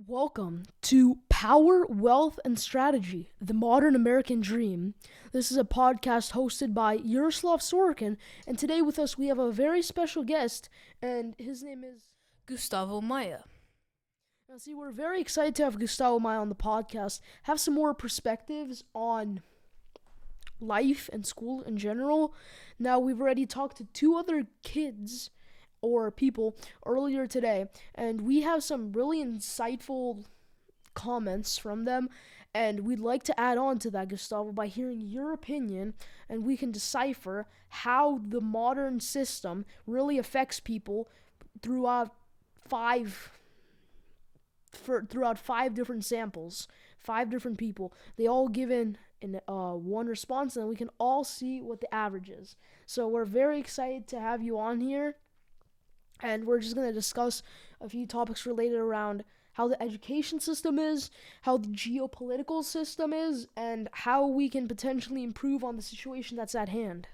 Welcome to Power, Wealth, and Strategy, the Modern American Dream. This is a podcast hosted by Yaroslav Sorokin, and today with us we have a very special guest, and his name is Gustavo Maia. Now, we're very excited to have Gustavo Maia on the podcast, have some more perspectives on life and school in general. Now, we've already talked to two other kids or people earlier today, and we have some really insightful comments from them, and we'd like to add on to that, Gustavo, by hearing your opinion, and we can decipher how the modern system really affects people throughout five different samples, 5 different people. They all give in one response, and we can all see what the average is. So we're very excited to have you on here. And we're just going to discuss a few topics related around how the education system is, how the geopolitical system is, and how we can potentially improve on the situation that's at hand.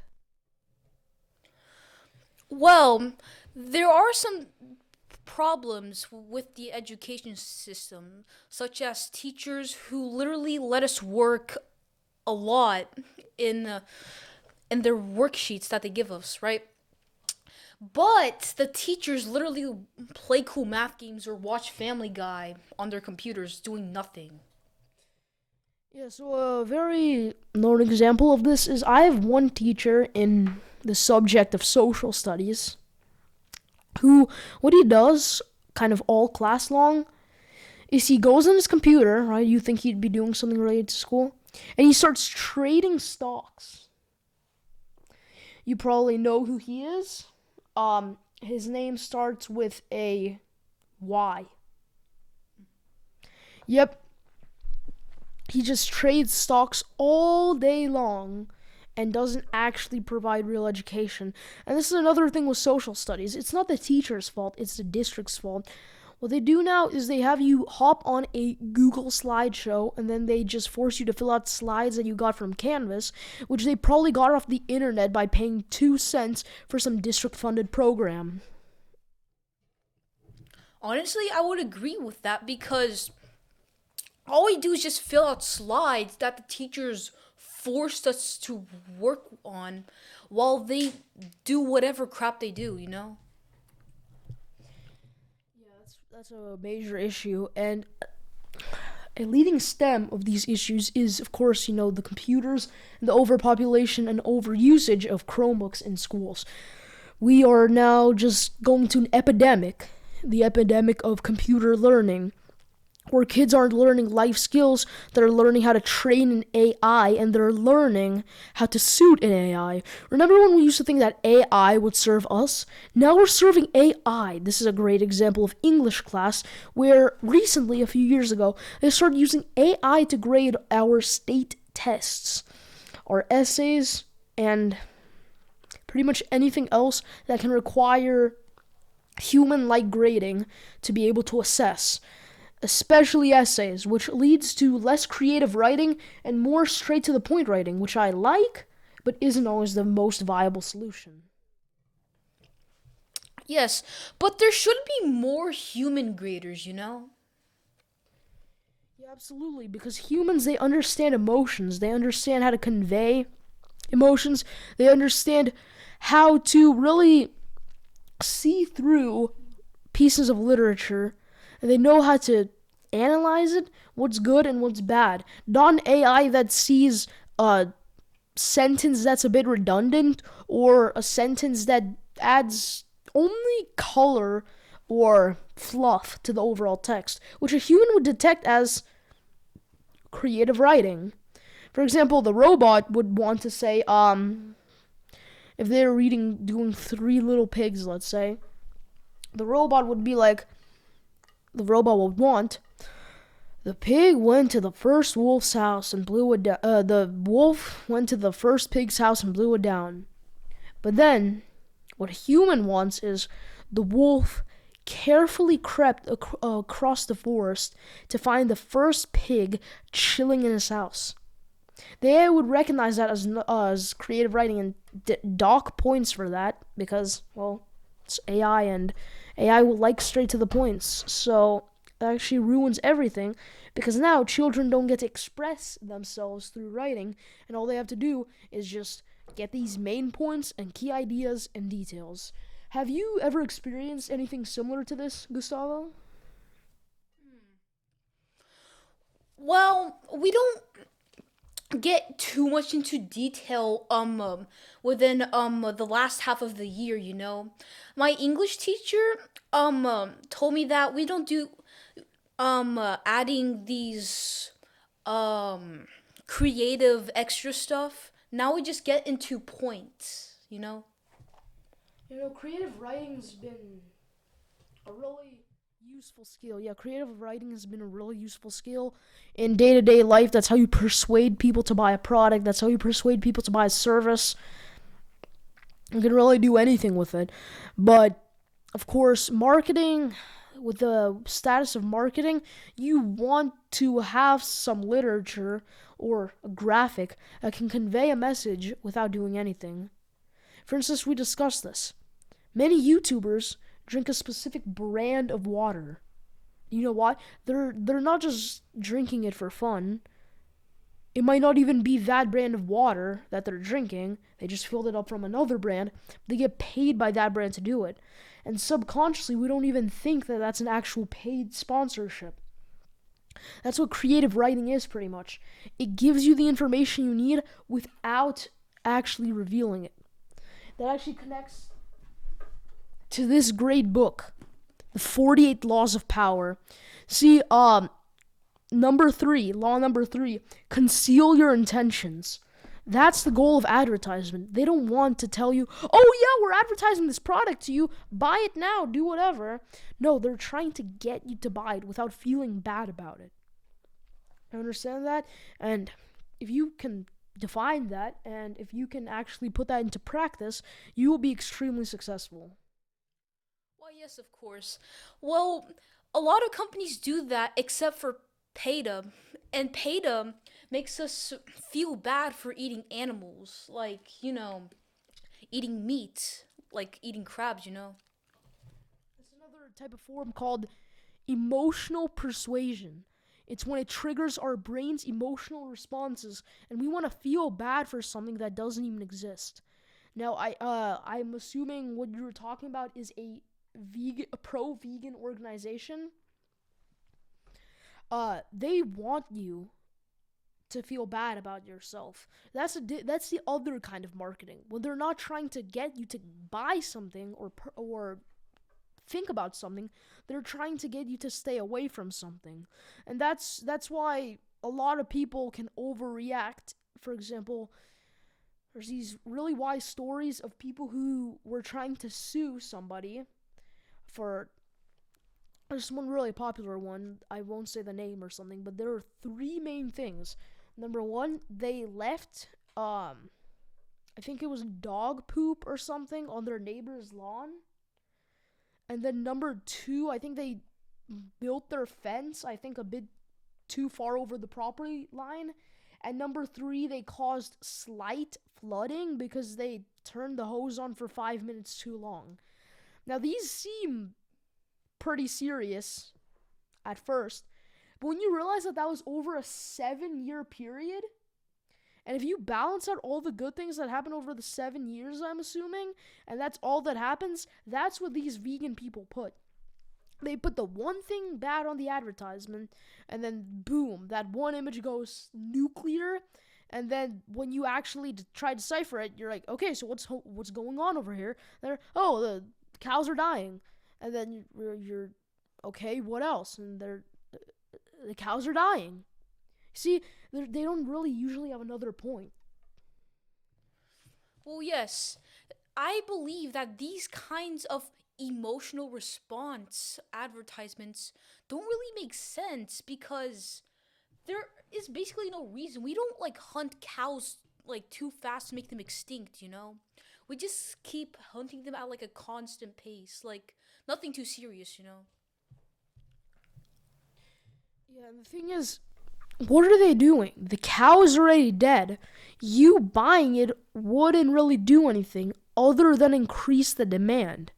Well, there are some problems with the education system, such as teachers who literally let us work a lot in their worksheets that they give us, right? But the teachers literally play cool math games or watch Family Guy on their computers doing nothing. Yeah, so a very known example of this is I have one teacher in the subject of social studies who, what he does, kind of all class long, is he goes on his computer, right? You think he'd be doing something related to school, and he starts trading stocks. You probably know who he is. His name starts with a Y. Yep. He just trades stocks all day long and doesn't actually provide real education. And this is another thing with social studies. It's not the teacher's fault, it's the district's fault. What they do now is they have you hop on a Google slideshow, and then they just force you to fill out slides that you got from Canvas, which they probably got off the internet by paying 2 cents for some district-funded program. Honestly, I would agree with that because all we do is just fill out slides that the teachers forced us to work on while they do whatever crap they do, you know? That's a major issue, and a leading stem of these issues is, of course, the computers, the overpopulation and overusage of Chromebooks in schools. We are now just going to an epidemic, the epidemic of computer learning, where kids aren't learning life skills, they're learning how to train an AI, and they're learning how to suit an AI. Remember when we used to think that AI would serve us? Now we're serving AI. This is a great example of English class, where recently, a few years ago, they started using AI to grade our state tests, our essays, and pretty much anything else that can require human-like grading to be able to assess, especially essays, which leads to less creative writing and more straight-to-the-point writing, which I like, but isn't always the most viable solution. Yes, but there should be more human graders, you know? Yeah, absolutely, because humans, they understand emotions, they understand how to convey emotions, they understand how to really see through pieces of literature, and they know how to analyze it, what's good and what's bad. Not an AI that sees a sentence that's a bit redundant or a sentence that adds only color or fluff to the overall text, which a human would detect as creative writing. For example, the robot would want to say, if they're doing Three Little Pigs, let's say, the robot would want, the pig went to the first wolf's house and blew it down. The wolf went to the first pig's house and blew it down. But then, what a human wants is the wolf carefully crept across the forest to find the first pig chilling in his house. They would recognize that as creative writing and dock points for that because, well, it's AI, and AI will like straight to the points. So actually ruins everything, because now children don't get to express themselves through writing, and all they have to do is just get these main points and key ideas and details. Have you ever experienced anything similar to this, Gustavo? Well, we don't get too much into detail within the last half of the year, you know. My English teacher told me that we don't do adding these um creative extra stuff. Now we just get into points, you know. Creative writing's been a really useful skill. Yeah, creative writing has been a really useful skill in day to day life. That's how you persuade people to buy a product. That's how you persuade people to buy a service. You can really do anything with it. But, of course, marketing, with the status of marketing, you want to have some literature or a graphic that can convey a message without doing anything. For instance, we discussed this. Many YouTubers drink a specific brand of water. You know why? They're not just drinking it for fun. It might not even be that brand of water that they're drinking. They just filled it up from another brand. They get paid by that brand to do it. And subconsciously, we don't even think that that's an actual paid sponsorship. That's what creative writing is, pretty much. It gives you the information you need without actually revealing it. That actually connects to this great book, The 48 Laws of Power. See, law number 3, conceal your intentions. That's the goal of advertisement. They don't want to tell you, oh yeah, we're advertising this product to you, buy it now, do whatever. No, they're trying to get you to buy it without feeling bad about it. I understand that? And if you can define that, and if you can actually put that into practice, you will be extremely successful. Well, yes, of course. Well, a lot of companies do that except for PETA. And PETA makes us feel bad for eating animals, like, eating meat, like eating crabs, you know. There's another type of form called emotional persuasion. It's when it triggers our brain's emotional responses, and we want to feel bad for something that doesn't even exist. Now, I'm assuming what you were talking about is a pro-vegan organization. They want you to feel bad about yourself. That's the other kind of marketing, when they're not trying to get you to buy something or think about something. They're trying to get you to stay away from something, and that's why a lot of people can overreact. For example, there's these really wise stories of people who were trying to sue somebody for. There's one really popular one. I won't say the name or something, but there are three main things. Number one, they left, I think it was dog poop or something on their neighbor's lawn. And then number two, I think they built their fence, I think a bit too far over the property line. And number three, they caused slight flooding because they turned the hose on for 5 minutes too long. Now, these seem pretty serious at first, but when you realize that was over a 7-year period, and if you balance out all the good things that happen over the 7 years, I'm assuming, and that's all that happens, that's what these vegan people put. They put the one thing bad on the advertisement, and then boom, that one image goes nuclear. And then when you actually try to decipher it, you're like, okay, so what's going on over here? The cows are dying. And then you're okay, what else? And the cows are dying. See, they don't really usually have another point. Well, yes, I believe that these kinds of emotional response advertisements don't really make sense because there is basically no reason. We don't like hunt cows like too fast to make them extinct, you know? We just keep hunting them at like a constant pace, like nothing too serious, you know? Yeah, and the thing is, what are they doing? The cow is already dead. You buying it wouldn't really do anything other than increase the demand.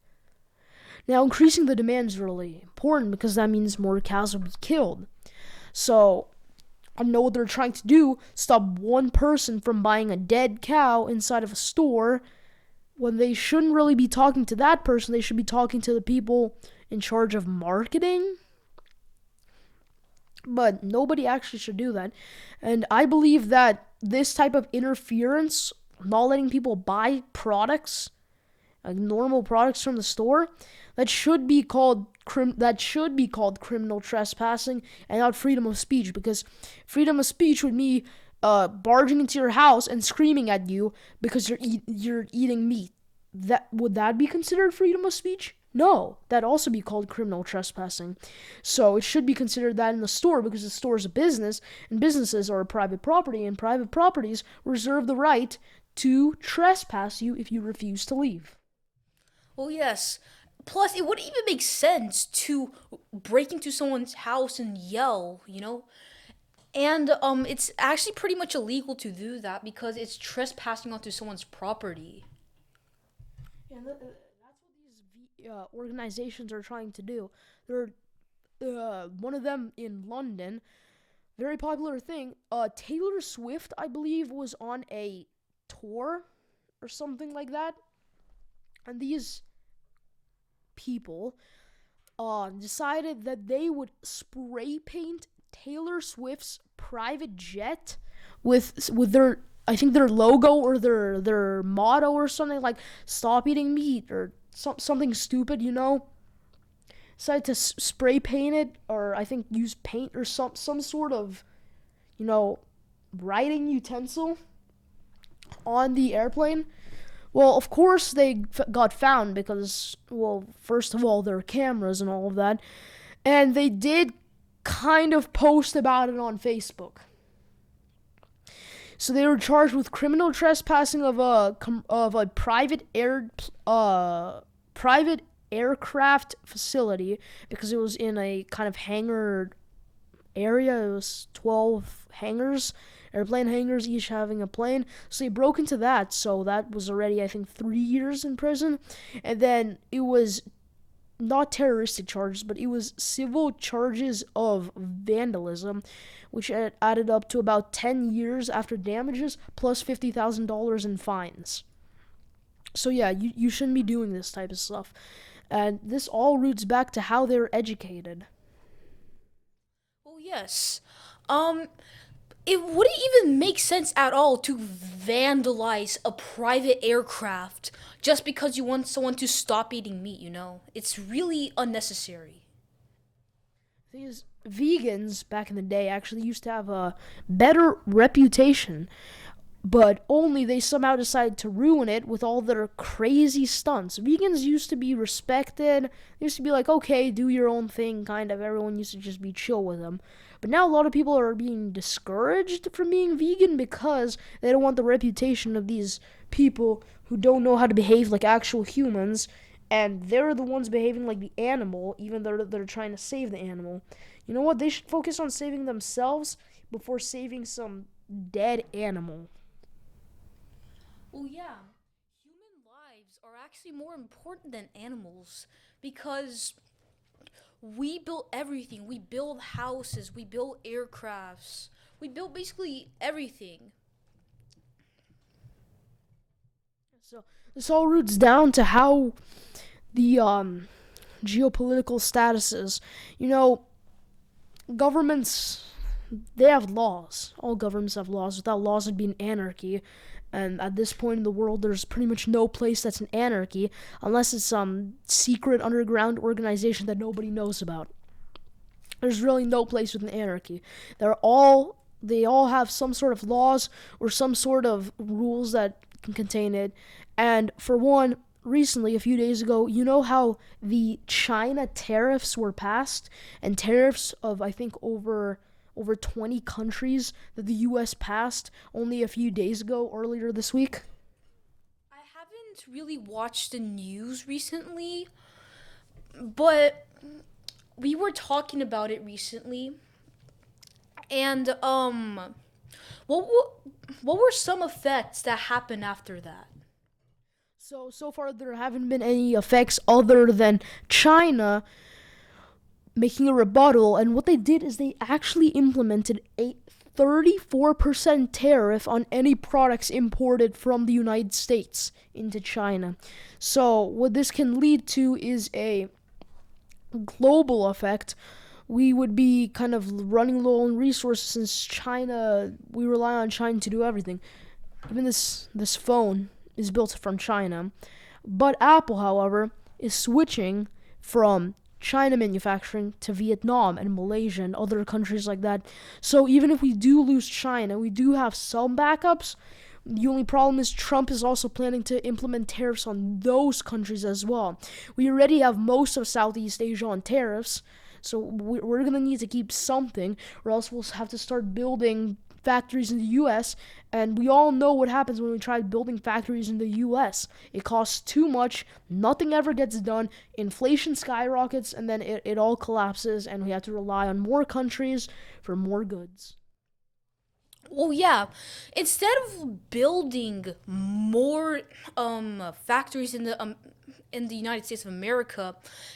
Now, increasing the demand is really important because that means more cows will be killed. So, I know what they're trying to do: stop one person from buying a dead cow inside of a store when they shouldn't really be talking to that person. They should be talking to the people in charge of marketing. But nobody actually should do that. And I believe that this type of interference, not letting people buy products, like normal products from the store, that should be called criminal trespassing and not freedom of speech, because freedom of speech would be barging into your house and screaming at you because you're eating meat. That be considered freedom of speech? No, that'd also be called criminal trespassing. So it should be considered that in the store, because the store is a business and businesses are a private property, and private properties reserve the right to trespass you if you refuse to leave. Oh, yes. Plus, it wouldn't even make sense to break into someone's house and yell, you know? And it's actually pretty much illegal to do that because it's trespassing onto someone's property. Yeah, that's what these organizations are trying to do. They're one of them in London, very popular thing. Taylor Swift, I believe, was on a tour or something like that, and these people decided that they would spray paint Taylor Swift's private jet with their, I think, their logo or their motto or something like "Stop eating meat" or something stupid, Decided to spray paint it, or I think use paint or some sort of you know writing utensil on the airplane. Well, of course they got found because, well, first of all, there are cameras and all of that, and they did kind of post about it on Facebook. So they were charged with criminal trespassing of a private aircraft facility, because it was in a kind of hangar area. It was 12 hangars, airplane hangars, each having a plane. So they broke into that. So that was already, I think, 3 years in prison. And then it was not terroristic charges, but it was civil charges of vandalism, which added up to about 10 years after damages, plus $50,000 in fines. So yeah, you shouldn't be doing this type of stuff. And this all roots back to how they're educated. Oh, yes. Um, it wouldn't even make sense at all to vandalize a private aircraft just because you want someone to stop eating meat, you know? It's really unnecessary. These vegans back in the day actually used to have a better reputation, but only they somehow decided to ruin it with all their crazy stunts. Vegans used to be respected. They used to be like, okay, do your own thing, kind of. Everyone used to just be chill with them. But now a lot of people are being discouraged from being vegan because they don't want the reputation of these people who don't know how to behave like actual humans, and they're the ones behaving like the animal, even though they're trying to save the animal. You know what? They should focus on saving themselves before saving some dead animal. Well, yeah. Human lives are actually more important than animals because we build everything. We build houses, we build aircrafts, we build basically everything. So this all roots down to how the geopolitical status is. You know, governments, they have laws. All governments have laws. Without laws, it'd be an anarchy. And at this point in the world, there's pretty much no place that's an anarchy unless it's some secret underground organization that nobody knows about. There's really no place with an anarchy. They all have some sort of laws or some sort of rules that can contain it. And for one, recently, a few days ago, you know how the China tariffs were passed, and tariffs of, I think, over 20 countries that the US passed only a few days ago, earlier this week. I haven't really watched the news recently, but we were talking about it recently, and what what, what were some effects that happened after that? So far there haven't been any effects other than China making a rebuttal, and what they did is they actually implemented a 34% tariff on any products imported from the United States into China. So, what this can lead to is a global effect. We would be kind of running low on resources since China, we rely on China to do everything. Even this phone is built from China. But Apple, however, is switching from China manufacturing to Vietnam and Malaysia and other countries like that. So even if we do lose China, we do have some backups. The only problem is Trump is also planning to implement tariffs on those countries as well. We already have most of Southeast Asia on tariffs, so we're going to need to keep something, or else we'll have to start building factories in the US, and we all know what happens when we try building factories in the US. It costs too much, nothing ever gets done, inflation skyrockets, and then it all collapses, and we have to rely on more countries for more goods. Well, yeah. Instead of building more factories in the United States of America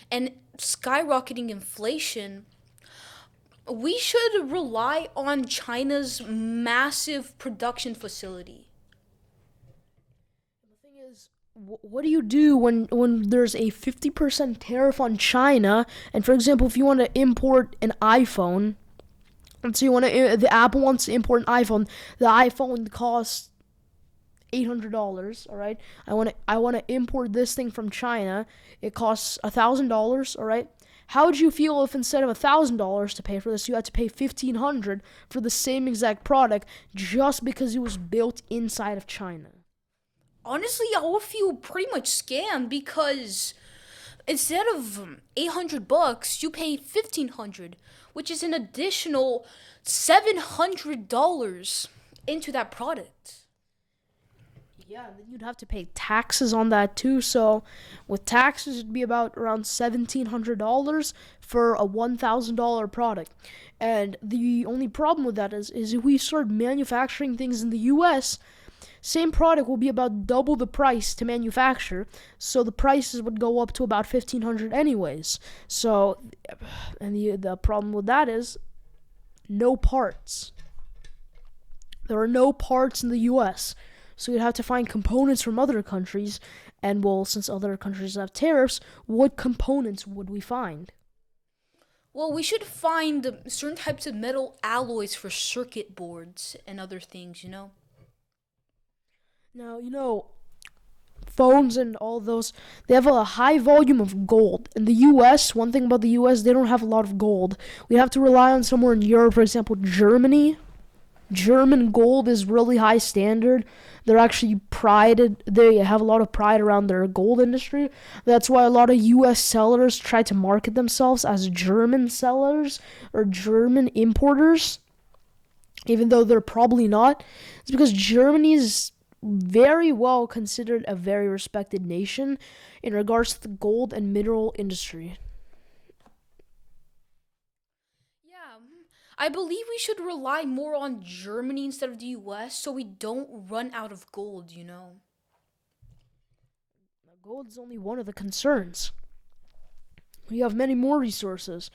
and skyrocketing inflation, we should rely on China's massive production facility. The thing is, what do you do when there's a 50% tariff on China? And for example, if you want to import an iPhone, let's say the Apple wants to import an iPhone, the iPhone costs $800. All right, I want to import this thing from China. It costs $1,000. All right. How would you feel if instead of $1,000 to pay for this, you had to pay $1,500 for the same exact product just because it was built inside of China? Honestly, I would feel pretty much scammed because instead of $800, you pay $1,500, which is an additional $700 into that product. Yeah, and then you'd have to pay taxes on that too. So, with taxes, it'd be about around $1,700 for a $1,000 product. And the only problem with that is if we start manufacturing things in the U.S., same product will be about double the price to manufacture. So the prices would go up to about $1,500 anyways. So, and the problem with that is no parts. There are no parts in the U.S. So you'd have to find components from other countries, and well, since other countries have tariffs, what components would we find? Well, we should find certain types of metal alloys for circuit boards and other things. Now, phones and all those, they have a high volume of gold. In the US, one thing about the US, they don't have a lot of gold. We have to rely on somewhere in Europe, for example, Germany. German gold is really high standard. They're actually prided. They have a lot of pride around their gold industry. That's why a lot of U.S. sellers try to market themselves as German sellers or German importers, even though they're probably not. It's because Germany is very well considered a very respected nation in regards to the gold and mineral industry. Yeah, I believe we should rely more on Germany instead of the US so we don't run out of gold. Gold is only one of the concerns. We have many more resources.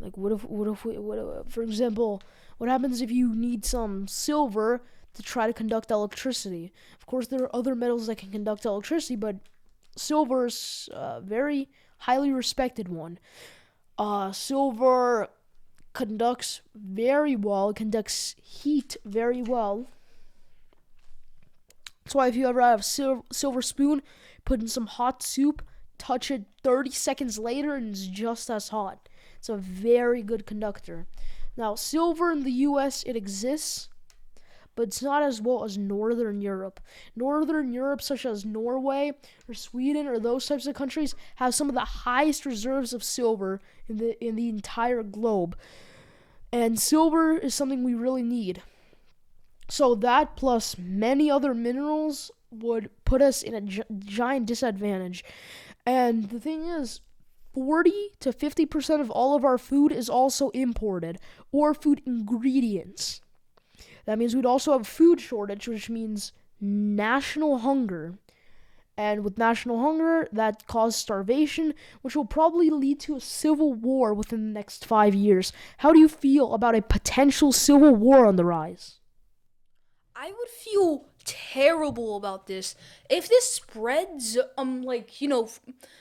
Like for example, what happens if you need some silver to try to conduct electricity? Of course, there are other metals that can conduct electricity, but silver is a very highly respected one. Silver conducts very well, conducts heat very well. That's why if you ever have a silver spoon, put in some hot soup, touch it 30 seconds later, and it's just as hot. It's a very good conductor. Now, silver in the US, it exists, but it's not as well as Northern Europe. Northern Europe, such as Norway or Sweden or those types of countries, have some of the highest reserves of silver in the entire globe. And silver is something we really need. So that plus many other minerals would put us in a giant disadvantage. And the thing is, 40 to 50% of all of our food is also imported, or food ingredients. That means we'd also have food shortage, which means national hunger. And with national hunger, that caused starvation, which will probably lead to a civil war within the next 5 years. How do you feel about a potential civil war on the rise? I would feel terrible about this if this spreads like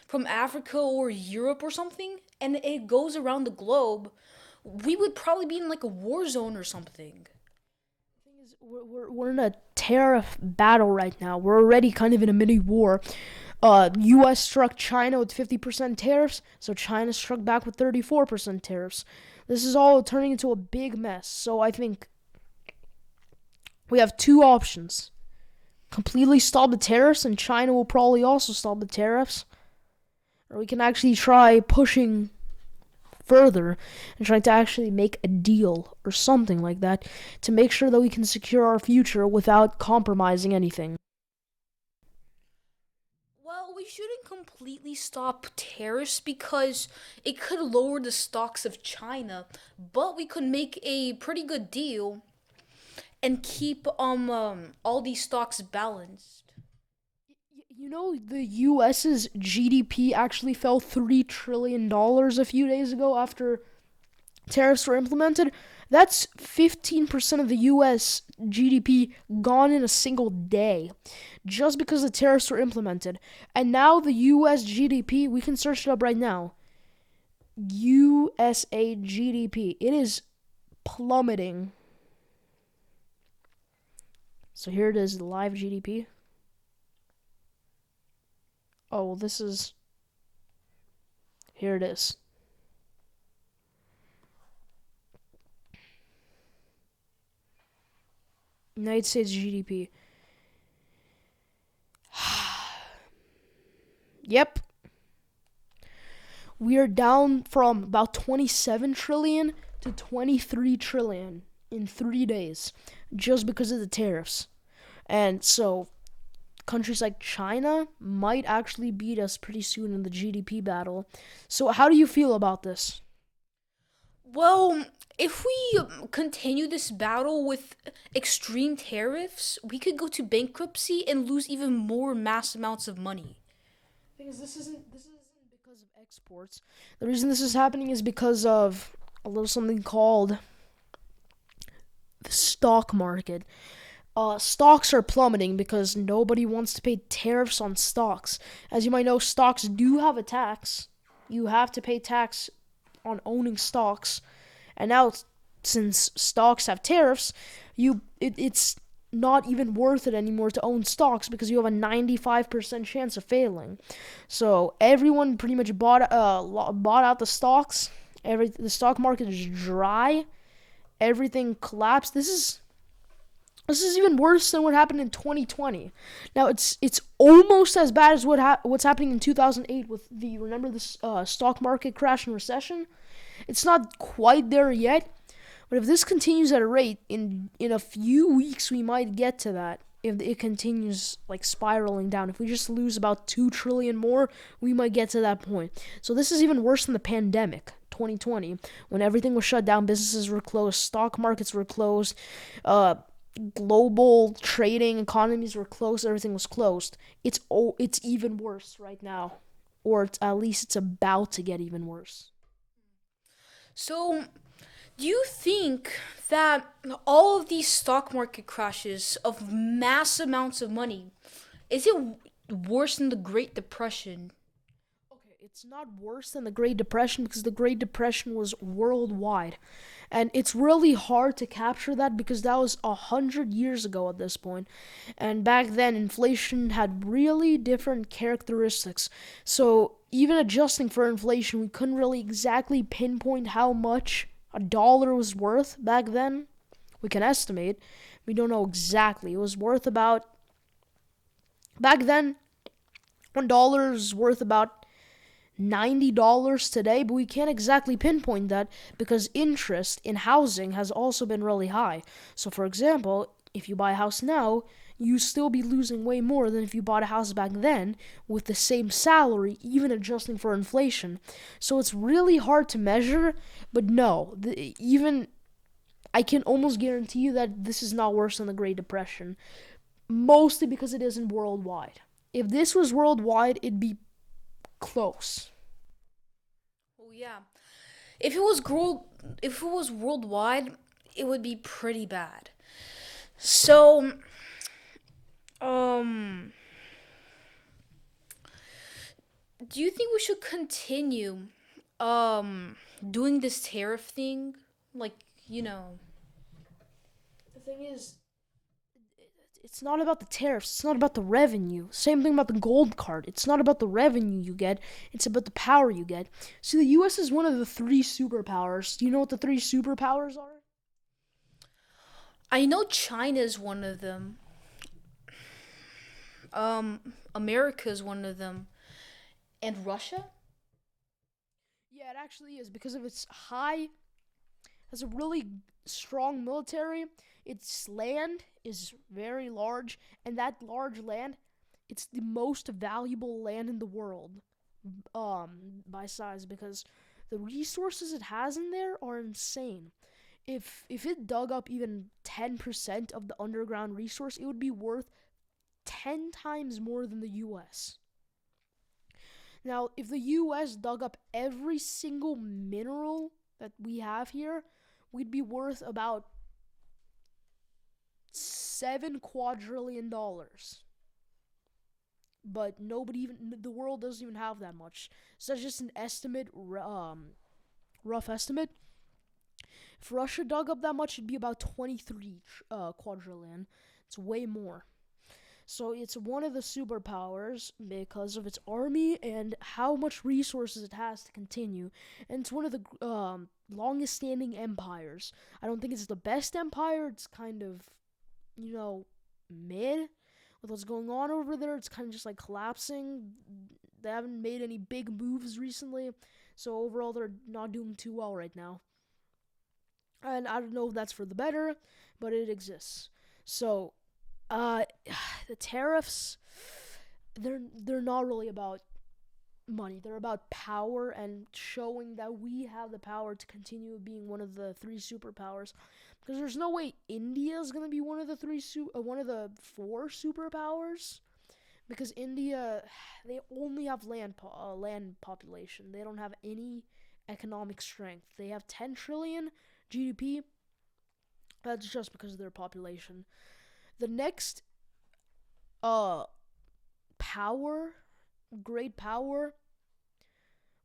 from Africa or Europe or something and it goes around the globe. We would probably be in like a war zone or something. We're in a tariff battle right now. We're already kind of in a mini war. U.S. struck China with 50% tariffs, so China struck back with 34% tariffs. This is all turning into a big mess. So I think we have two options: completely stop the tariffs, and China will probably also stop the tariffs, or we can actually try pushing further and trying to actually make a deal or something like that to make sure that we can secure our future without compromising anything. Well, we shouldn't completely stop tariffs because it could lower the stocks of China, but we could make a pretty good deal and keep all these stocks balanced. You know, the US's GDP actually fell $3 trillion a few days ago after tariffs were implemented. That's 15% of the US GDP gone in a single day just because the tariffs were implemented. And now the US GDP, we can search it up right now. USA GDP, it is plummeting. So here it is, the live GDP. Oh, well, this is. Here it is. United States GDP. Yep. We are down from about 27 trillion to 23 trillion in 3 days just because of the tariffs. And so countries like China might actually beat us pretty soon in the GDP battle. So how do you feel about this? Well, if we continue this battle with extreme tariffs, we could go to bankruptcy and lose even more mass amounts of money. Because this isn't because of exports. The reason this is happening is because of a little something called the stock market. Stocks are plummeting because nobody wants to pay tariffs on stocks. As you might know, stocks do have a tax. You have to pay tax on owning stocks, and now since stocks have tariffs, it's not even worth it anymore to own stocks because you have a 95% chance of failing. So everyone pretty much bought out the stocks. The stock market is dry. Everything collapsed. This is even worse than what happened in 2020. Now it's almost as bad as what's happening in 2008 with the remember this stock market crash and recession. It's not quite there yet, but if this continues at a rate, in a few weeks we might get to that. If it continues like spiraling down, if we just lose about 2 trillion more, we might get to that point. So this is even worse than the pandemic, 2020, when everything was shut down, businesses were closed, stock markets were closed, global trading economies were closed, everything was closed. It's even worse right now, or at least it's about to get even worse. So, do you think that all of these stock market crashes of mass amounts of money, is it worse than the Great Depression? Okay, it's not worse than the Great Depression because the Great Depression was worldwide. And it's really hard to capture that because that was 100 years ago at this point. And back then, inflation had really different characteristics. So even adjusting for inflation, we couldn't really exactly pinpoint how much a dollar was worth back then. We can estimate. We don't know exactly. It was worth about, back then, $1 is worth about $90 today, but we can't exactly pinpoint that because interest in housing has also been really high. So, for example, if you buy a house now, you still be losing way more than if you bought a house back then with the same salary, even adjusting for inflation. So it's really hard to measure, but no, even I can almost guarantee you that this is not worse than the Great Depression, mostly because it isn't worldwide. If this was worldwide, it'd be close. Oh yeah. If it was if it was worldwide, it would be pretty bad. So, um, do you think we should continue doing this tariff thing? Like, you know. The thing is, it's not about the tariffs. It's not about the revenue. Same thing about the gold card. It's not about the revenue you get. It's about the power you get. See, the U.S. is one of the three superpowers. Do you know what the three superpowers are? I know China's one of them. America's one of them. And Russia? Yeah, it actually is because of its high, has a really strong military. Its land is very large, and that large land, it's the most valuable land in the world, by size, because the resources it has in there are insane. If it dug up even 10% of the underground resource, it would be worth 10 times more than the US. Now, if the US dug up every single mineral that we have here, we'd be worth about $7 quadrillion. But nobody even, the world doesn't even have that much. So that's just an estimate, rough estimate. If Russia dug up that much, it'd be about 23 quadrillion. It's way more. So it's one of the superpowers because of its army and how much resources it has to continue. And it's one of the longest standing empires. I don't think it's the best empire. It's kind of, mid with what's going on over there. It's kind of just like collapsing. They haven't made any big moves recently. So overall, they're not doing too well right now. And I don't know if that's for the better, but it exists. So uh, the tariffs, they're not really about money. They're about power and showing that we have the power to continue being one of the three superpowers. Because there's no way India is gonna be one of the one of the four superpowers. Because India, they only have land population. They don't have any economic strength. They have 10 trillion GDP. That's just because of their population. The next uh power, great power,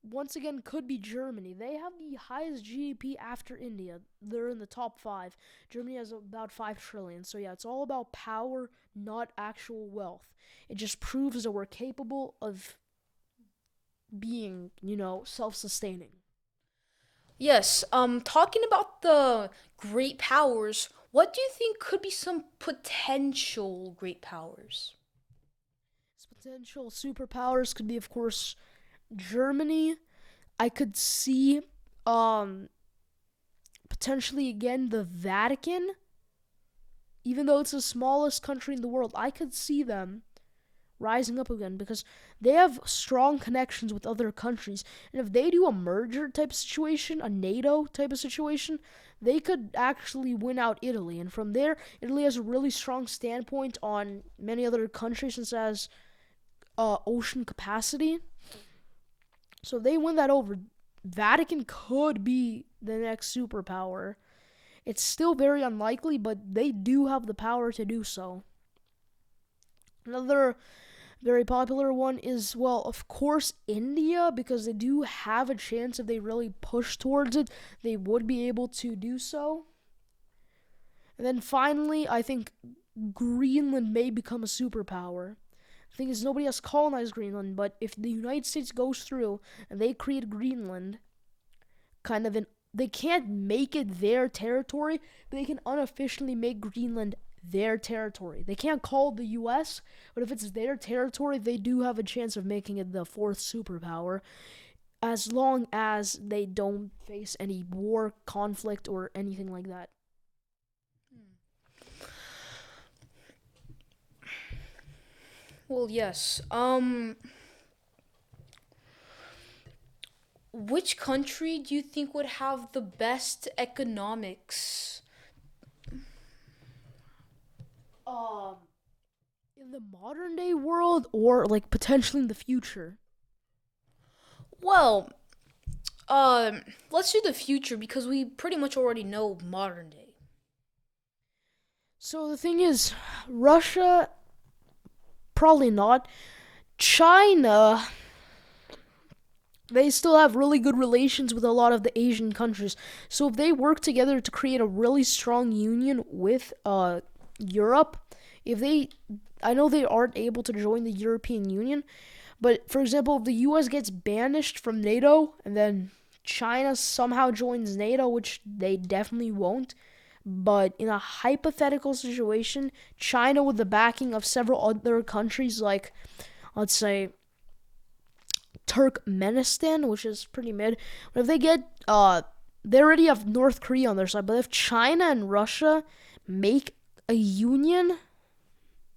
once again could be Germany. They have the highest GDP after India. They're in the top 5. Germany has about 5 trillion. So yeah, it's all about power, not actual wealth. It just proves that we're capable of being, self-sustaining. Yes, talking about the great powers, what do you think could be some potential great powers? Potential superpowers could be, of course, Germany. I could see um potentially again the Vatican, even though it's the smallest country in the world. I could see them rising up again because they have strong connections with other countries. And if they do a merger type of situation, a NATO type of situation, they could actually win out Italy. And from there, Italy has a really strong standpoint on many other countries since it has ocean capacity. So if they win that over, Vatican could be the next superpower. It's still very unlikely, but they do have the power to do so. Another very popular one is, well, of course, India, because they do have a chance if they really push towards it, they would be able to do so. And then finally, I think Greenland may become a superpower. The thing is, nobody has colonized Greenland, but if the United States goes through and they create Greenland, kind of they can't make it their territory, but they can unofficially make Greenland their territory. They can't call it the US, but if it's their territory, they do have a chance of making it the fourth superpower, as long as they don't face any war, conflict, or anything like that. Well, yes. Which country do you think would have the best economics? Um, In the modern day world, or like potentially in the future? Well, um, let's do the future because we pretty much already know modern day. So the thing is, Russia, probably not. China, they still have really good relations with a lot of the Asian countries. So if they work together to create a really strong union with Europe, if they, I know they aren't able to join the European Union, but for example, if the US gets banished from NATO and then China somehow joins NATO, which they definitely won't, but in a hypothetical situation, China with the backing of several other countries like, let's say, Turkmenistan, which is pretty mid. But if they get, they already have North Korea on their side. But if China and Russia make a union,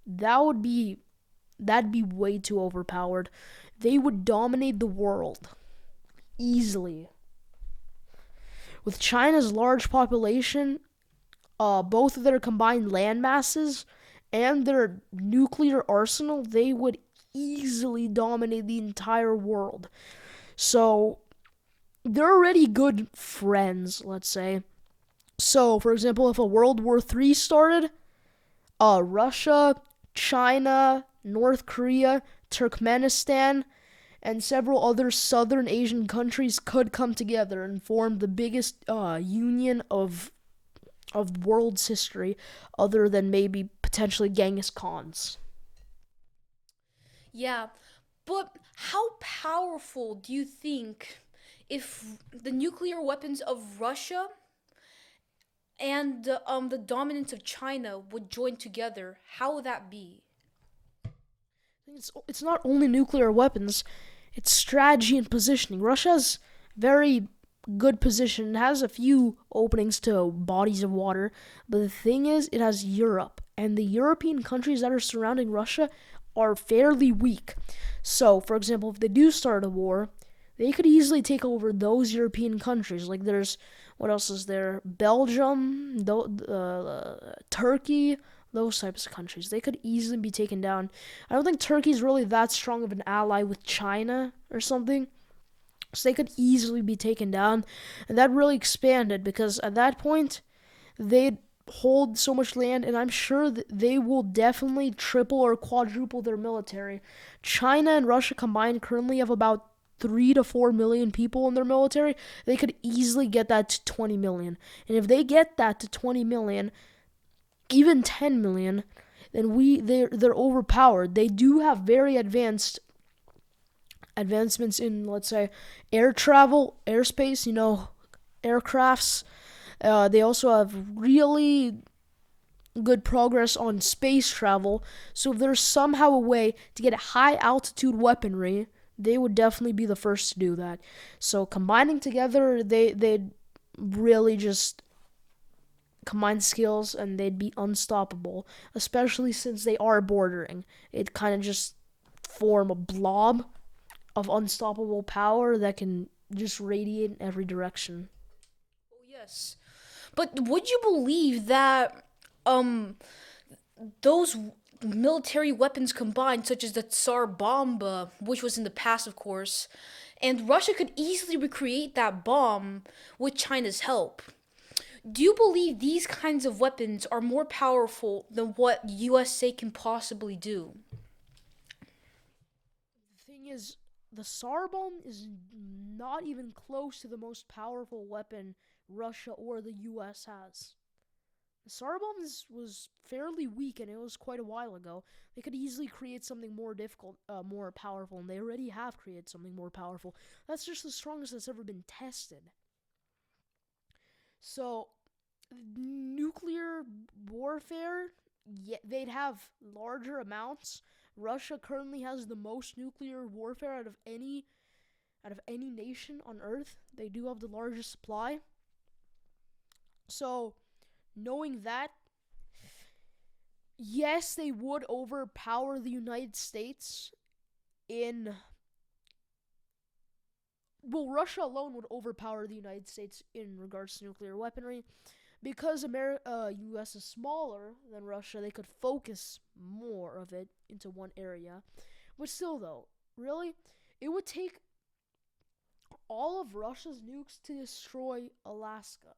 that would be that'd be way too overpowered. They would dominate the world easily. With China's large population, both of their combined land masses, and their nuclear arsenal, they would easily dominate the entire world. So they're already good friends, let's say. So, for example, if a World War III started, Russia, China, North Korea, Turkmenistan, and several other southern Asian countries could come together and form the biggest union of world's history, other than maybe potentially Genghis Khan's. Yeah, but how powerful do you think if the nuclear weapons of Russia and the dominance of China would join together? How would that be? It's not only nuclear weapons; it's strategy and positioning. Russia's very good position. It has a few openings to bodies of water, but the thing is, it has Europe, and the European countries that are surrounding Russia are fairly weak. So, for example, if they do start a war, they could easily take over those European countries. Like there's what else is there? Belgium, Turkey, those types of countries. They could easily be taken down. I don't think Turkey's really that strong of an ally with China or something. So they could easily be taken down. And that really expanded because at that point, they'd hold so much land, and I'm sure that they will definitely triple or quadruple their military. China and Russia combined currently have about 3 to 4 million people in their military. They could easily get that to 20 million. And if they get that to 20 million, even 10 million, then they're overpowered. They do have very advancements in, let's say, air travel, airspace, aircrafts. They also have really good progress on space travel. So if there's somehow a way to get high altitude weaponry, they would definitely be the first to do that. So combining together, they'd really just combine skills and they'd be unstoppable, especially since they are bordering. It kind of just form a blob of unstoppable power that can just radiate in every direction. Oh, yes. But would you believe that um those military weapons combined, such as the Tsar bomb, which was in the past, of course, and Russia could easily recreate that bomb with China's help? Do you believe these kinds of weapons are more powerful than what USA can possibly do? The thing is, the Tsar bomb is not even close to the most powerful weapon Russia or the US has. The Tsar bomb was fairly weak, and it was quite a while ago. They could easily create something more difficult, more powerful, and they already have created something more powerful. That's just the strongest that's ever been tested. So, nuclear warfare, yeah, they'd have larger amounts. Russia currently has the most nuclear warfare out of any nation on Earth. They do have the largest supply. So, knowing that, yes, they would overpower the United States in. Well, Russia alone would overpower the United States in regards to nuclear weaponry. Because U.S. is smaller than Russia, they could focus more of it into one area. But still, though, really, it would take all of Russia's nukes to destroy Alaska.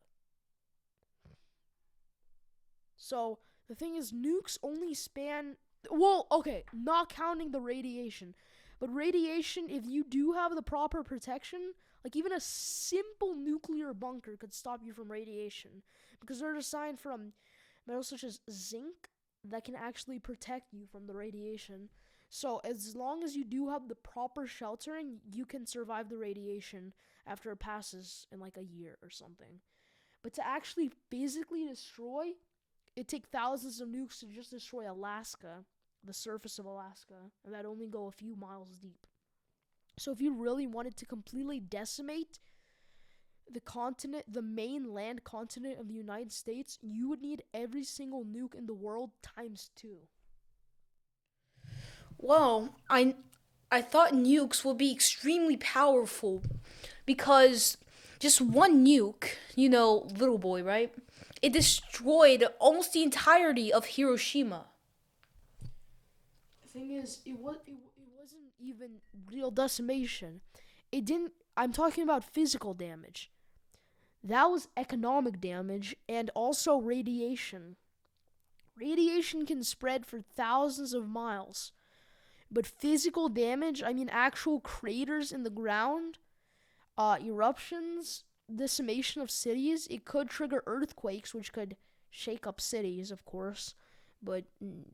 So the thing is, nukes only span. Well, okay, not counting the radiation. But radiation, if you do have the proper protection, like even a simple nuclear bunker could stop you from radiation. Because they're designed from metals such as zinc that can actually protect you from the radiation. So as long as you do have the proper sheltering, you can survive the radiation after it passes in like a year or something. But to actually physically destroy, it'd take thousands of nukes to just destroy Alaska, the surface of Alaska, and that'd only go a few miles deep. So if you really wanted to completely decimate the continent, the mainland continent of the United States, you would need every single nuke in the world times 2. Well, I thought nukes would be extremely powerful because just one nuke, little boy, right? It destroyed almost the entirety of Hiroshima. The thing is, it wasn't even real decimation. It didn't. I'm talking about physical damage. That was economic damage and also radiation. Radiation can spread for thousands of miles. But physical damage, I mean actual craters in the ground, eruptions, decimation of cities, it could trigger earthquakes, which could shake up cities, of course. But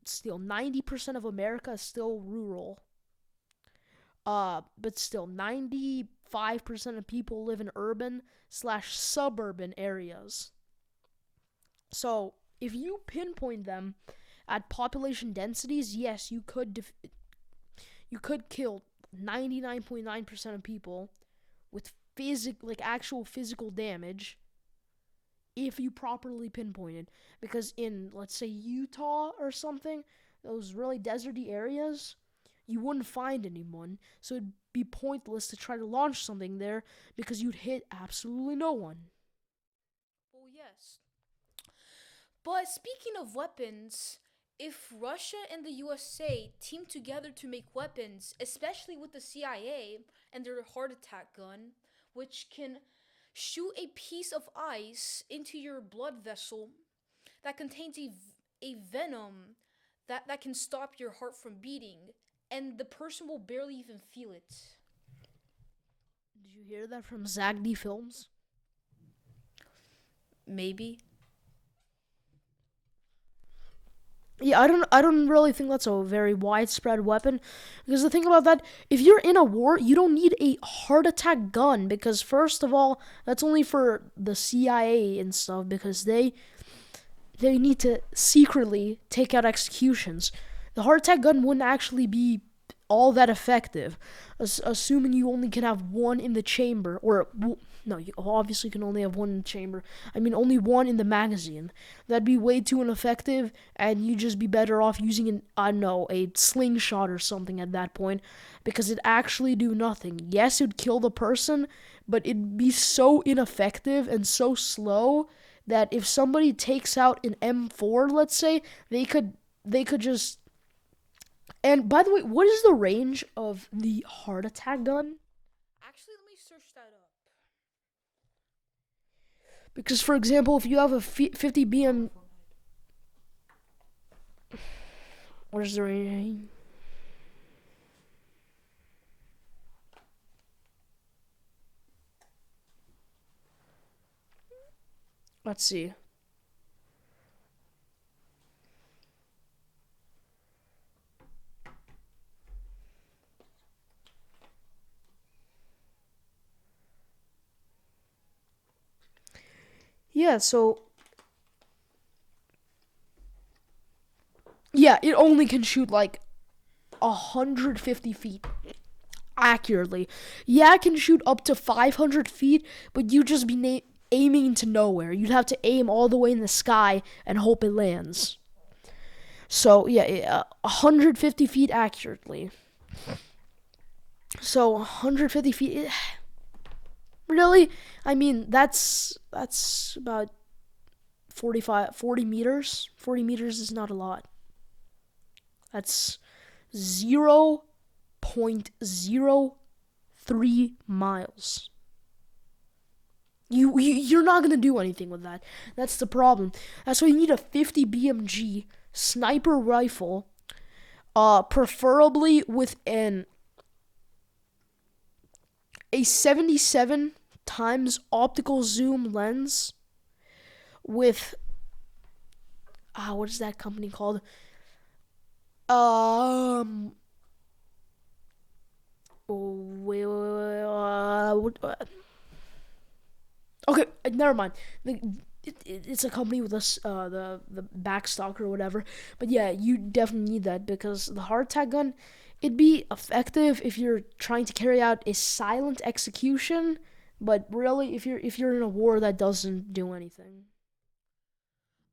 still, 90% of America is still rural. But still, 95% of people live in urban/suburban areas. So, if you pinpoint them at population densities, yes, you could kill 99.9% of people with actual physical damage if you properly pinpointed. Because in, let's say, Utah or something, those really deserty areas, you wouldn't find anyone. So it'd be pointless to try to launch something there because you'd hit absolutely no one. Well, yes. But speaking of weapons, if Russia and the USA team together to make weapons, especially with the CIA and their heart attack gun, which can shoot a piece of ice into your blood vessel that contains a venom that can stop your heart from beating, and the person will barely even feel it. Did you hear that from Zagdi Films? Maybe. Yeah, I don't really think that's a very widespread weapon, because the thing about that, if you're in a war, you don't need a heart attack gun, because first of all, that's only for the CIA and stuff, because they need to secretly take out executions. The heart attack gun wouldn't actually be all that effective, assuming you only can have one in the chamber, or no, you obviously can only have one in the chamber. I mean, only one in the magazine. That'd be way too ineffective, and you'd just be better off using a slingshot or something at that point, because it'd actually do nothing. Yes, it'd kill the person, but it'd be so ineffective and so slow that if somebody takes out an M4, let's say, they could just. And by the way, what is the range of the heart attack gun? Actually, let me search that up. Because, for example, if you have a 50 BM, what is the range? Let's see. Yeah, so yeah, it only can shoot like 150 feet accurately. Yeah, it can shoot up to 500 feet, but you'd just be aiming into nowhere. You'd have to aim all the way in the sky and hope it lands. So yeah, 150 feet accurately. So 150 feet. Really? I mean, that's about 40 meters. 40 meters is not a lot. That's 0.03 miles. You're not gonna do anything with that. That's the problem. That's why you need a 50 BMG sniper rifle, preferably with a 77 times optical zoom lens with what is that company called? Wait, okay, never mind. It's a company with us, the backstock or whatever. But yeah, you definitely need that because the hardtack gun, it'd be effective if you're trying to carry out a silent execution. But really, if you're in a war, that doesn't do anything.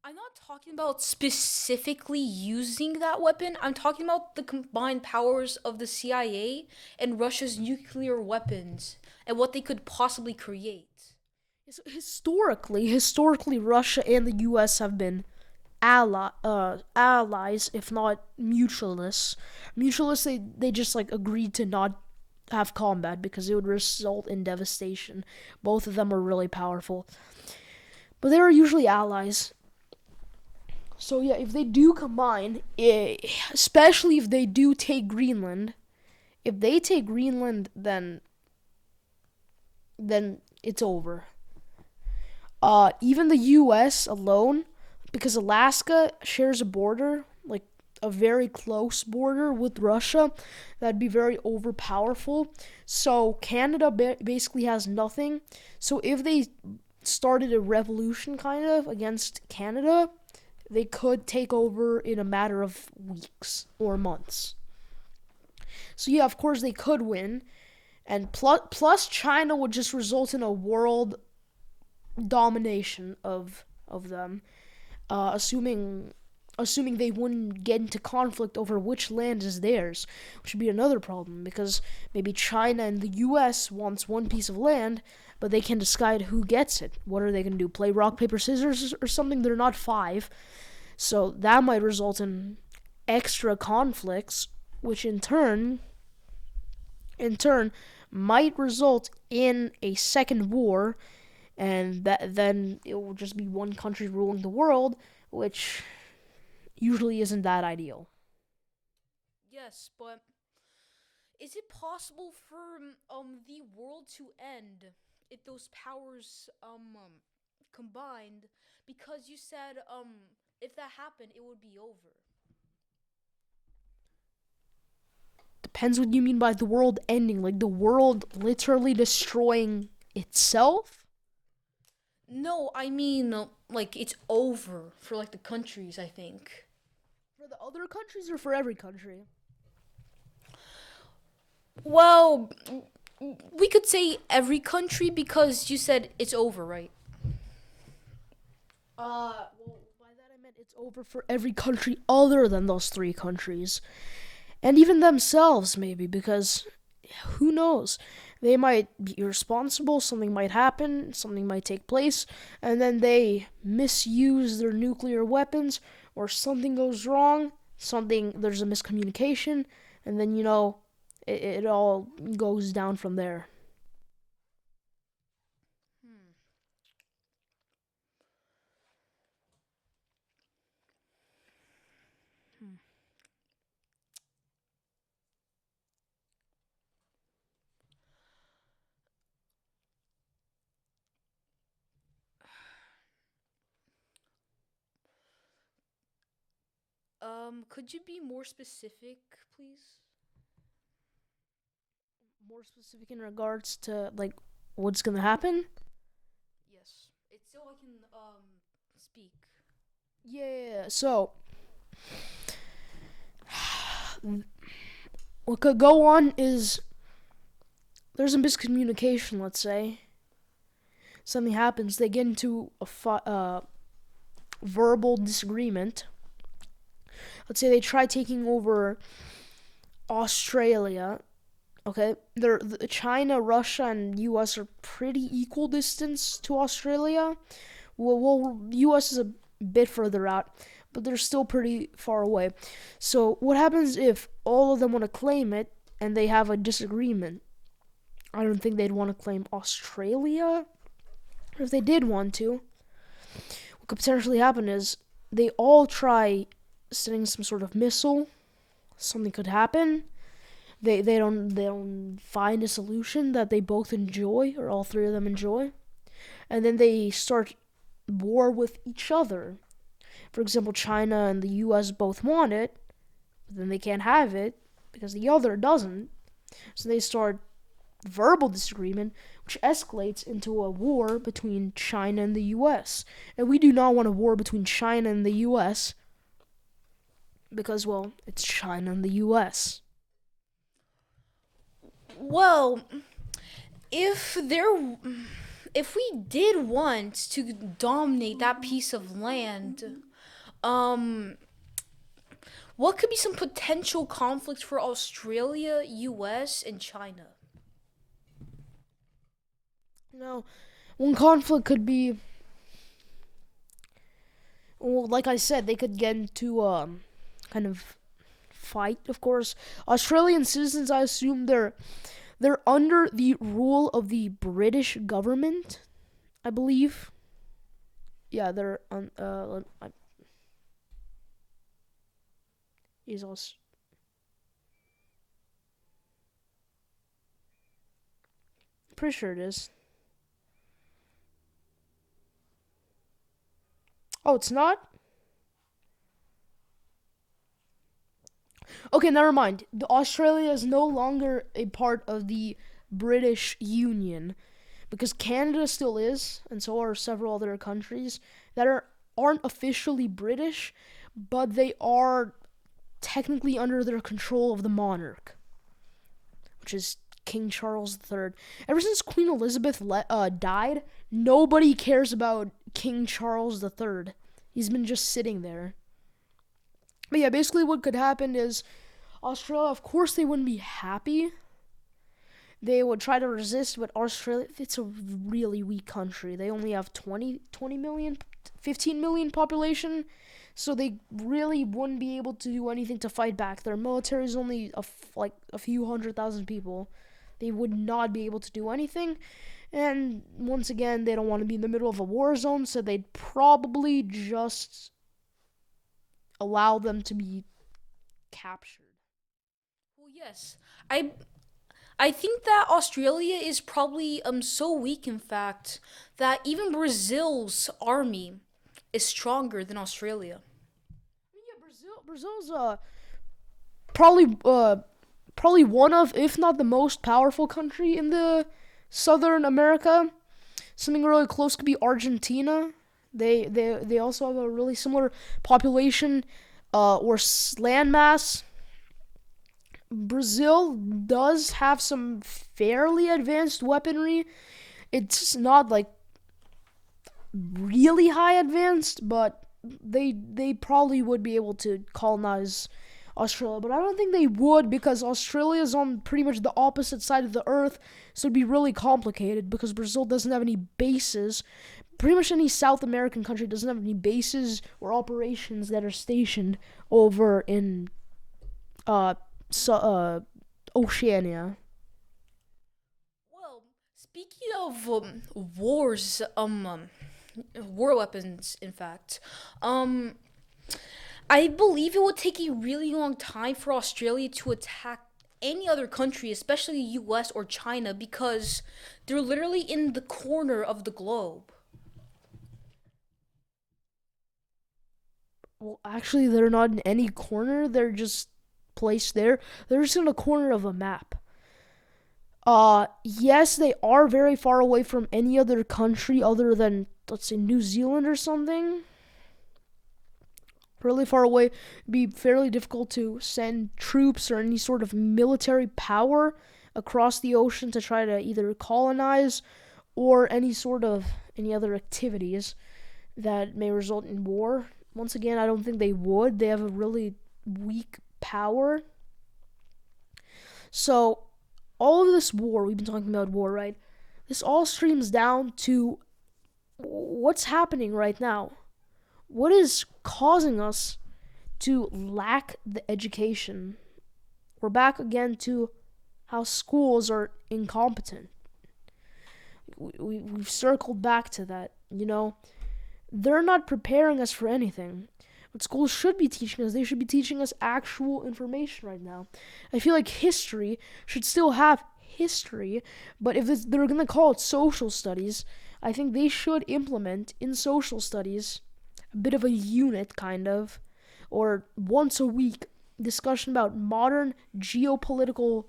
I'm not talking about specifically using that weapon. I'm talking about the combined powers of the CIA and Russia's nuclear weapons and what they could possibly create. Historically, Russia and the U.S. have been allies, if not mutualists. Mutualists, they just like agreed to not have combat because it would result in devastation. Both of them are really powerful, but they were usually allies. So yeah, if they do combine, especially if they do take Greenland, if they take Greenland, then it's over. Even the U.S. alone, because Alaska shares a border, like a very close border with Russia, that'd be very overpowerful. So Canada basically has nothing. So if they started a revolution kind of against Canada, they could take over in a matter of weeks or months. So yeah, of course they could win, and plus China would just result in a world domination of them, assuming they wouldn't get into conflict over which land is theirs, which would be another problem because maybe China and the U.S. wants one piece of land, but they can decide who gets it. What are they gonna do? Play rock paper scissors or something? They're not five, so that might result in extra conflicts, which in turn might result in a second war, and then it will just be one country ruling the world, which usually isn't that ideal. Yes, but is it possible for the world to end if those powers combined? Because you said if that happened, it would be over. Depends what you mean by the world ending, like the world literally destroying itself. No, I mean like it's over for like the countries. I think. For the other countries or for every country? Well, we could say every country because you said it's over, right? Well, by that I meant it's over for every country other than those three countries. And even themselves, maybe, because who knows? They might be irresponsible, something might happen, something might take place, and then they misuse their nuclear weapons, or something goes wrong, there's a miscommunication, and then, it all goes down from there. Hmm. Hmm. Could you be more specific, please? More specific in regards to, like, what's gonna happen? Yes. It's so I can speak. Yeah, so what could go on is there's a miscommunication, let's say. Something happens, they get into a verbal disagreement. Let's say they try taking over Australia. Okay, China, Russia, and U.S. are pretty equal distance to Australia, Well, the U.S. is a bit further out, but they're still pretty far away. So what happens if all of them want to claim it and they have a disagreement? I don't think they'd want to claim Australia. If they did want to, what could potentially happen is they all try sending some sort of missile. Something could happen. They don't find a solution that they both enjoy or all three of them enjoy, and then they start war with each other. For example, China and the U.S. both want it, but then they can't have it because the other doesn't. So they start verbal disagreement, which escalates into a war between China and the U.S. And we do not want a war between China and the U.S. because, well, it's China and the U.S. Well, if there if we did want to dominate that piece of land, um what could be some potential conflicts for Australia, US, and China? Now, one conflict could be, well, like I said, they could get into kind of fight. Of course, Australian citizens, I assume they're under the rule of the British government, I believe. Yeah, they're on. Is also pretty sure it is. Oh, it's not. Okay, never mind. The Australia is no longer a part of the British Union because Canada still is, and so are several other countries that aren't officially British, but they are technically under their control of the monarch, which is King Charles III. Ever since Queen Elizabeth died, nobody cares about King Charles III. He's been just sitting there. But yeah, basically what could happen is Australia, of course, they wouldn't be happy. They would try to resist, but Australia, it's a really weak country. They only have 20 million, 15 million population, so they really wouldn't be able to do anything to fight back. Their military is only like a few 100,000 people. They would not be able to do anything. And once again, they don't want to be in the middle of a war zone, so they'd probably just allow them to be captured. Well, yes. I think that Australia is probably so weak, in fact, that even Brazil's army is stronger than Australia. Yeah, Brazil's probably one of, if not the most powerful country in the Southern America. Something really close could be Argentina. They also have a really similar population or landmass. Brazil does have some fairly advanced weaponry. It's not like really high advanced, but they probably would be able to colonize Australia. But I don't think they would because Australia is on pretty much the opposite side of the earth, so it'd be really complicated because Brazil doesn't have any bases. Pretty much any South American country doesn't have any bases or operations that are stationed over in uh, Oceania. Well, speaking of wars, war weapons, in fact, um, I believe it would take a really long time for Australia to attack any other country, especially the US or China, because they're literally in the corner of the globe. Well, actually, they're not in any corner. They're just placed there. They're just in a corner of a map. Yes, they are very far away from any other country other than, let's say, New Zealand or something. Really far away. It'd be fairly difficult to send troops or any sort of military power across the ocean to try to either colonize or any other activities that may result in war. Once again, I don't think they would. They have a really weak power. So, all of this war, we've been talking about war, right? This all streams down to what's happening right now? What is causing us to lack the education? We're back again to how schools are incompetent. We've circled back to that, you know? They're not preparing us for anything. What schools should be teaching us, they should be teaching us actual information right now. I feel like history should still have history, but if they're going to call it social studies, I think they should implement in social studies a bit of a unit, kind of, or once a week discussion about modern geopolitical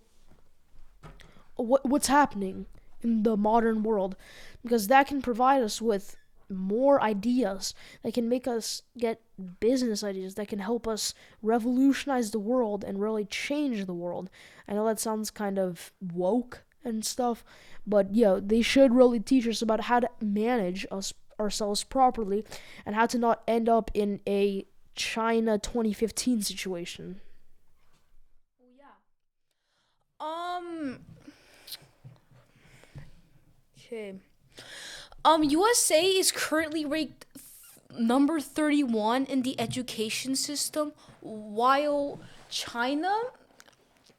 what's happening in the modern world, because that can provide us with more ideas that can make us get business ideas that can help us revolutionize the world and really change the world. I know that sounds kind of woke and stuff, but yeah, they should really teach us about how to manage ourselves properly and how to not end up in a China 2015 situation. Well, yeah. Um. Okay. USA is currently ranked number 31 in the education system, while China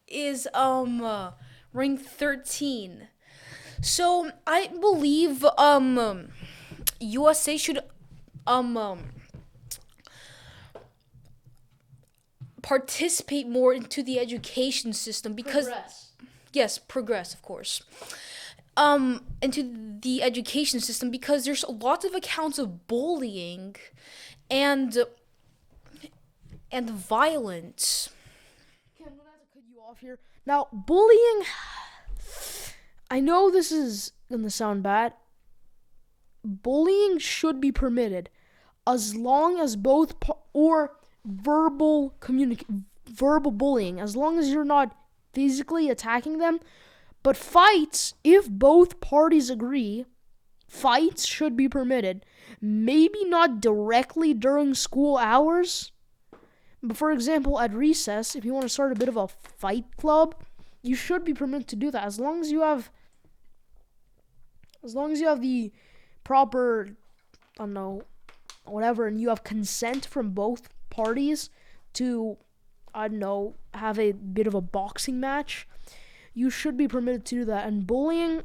is ranked 13. So I believe USA should um participate more into the education system because Progress. yes, progress of course. Into the education system because there's lots of accounts of bullying and violence. Okay, I'm gonna have to cut you off here. Now, bullying. I know this is gonna sound bad. Bullying should be permitted, as long as or verbal bullying, as long as you're not physically attacking them. But fights, if both parties agree, fights should be permitted. Maybe not directly during school hours, but for example, at recess, if you want to start a bit of a fight club, you should be permitted to do that as long as you have the proper, I don't know, whatever, and you have consent from both parties to, I don't know, have a bit of a boxing match. You should be permitted to do that. And bullying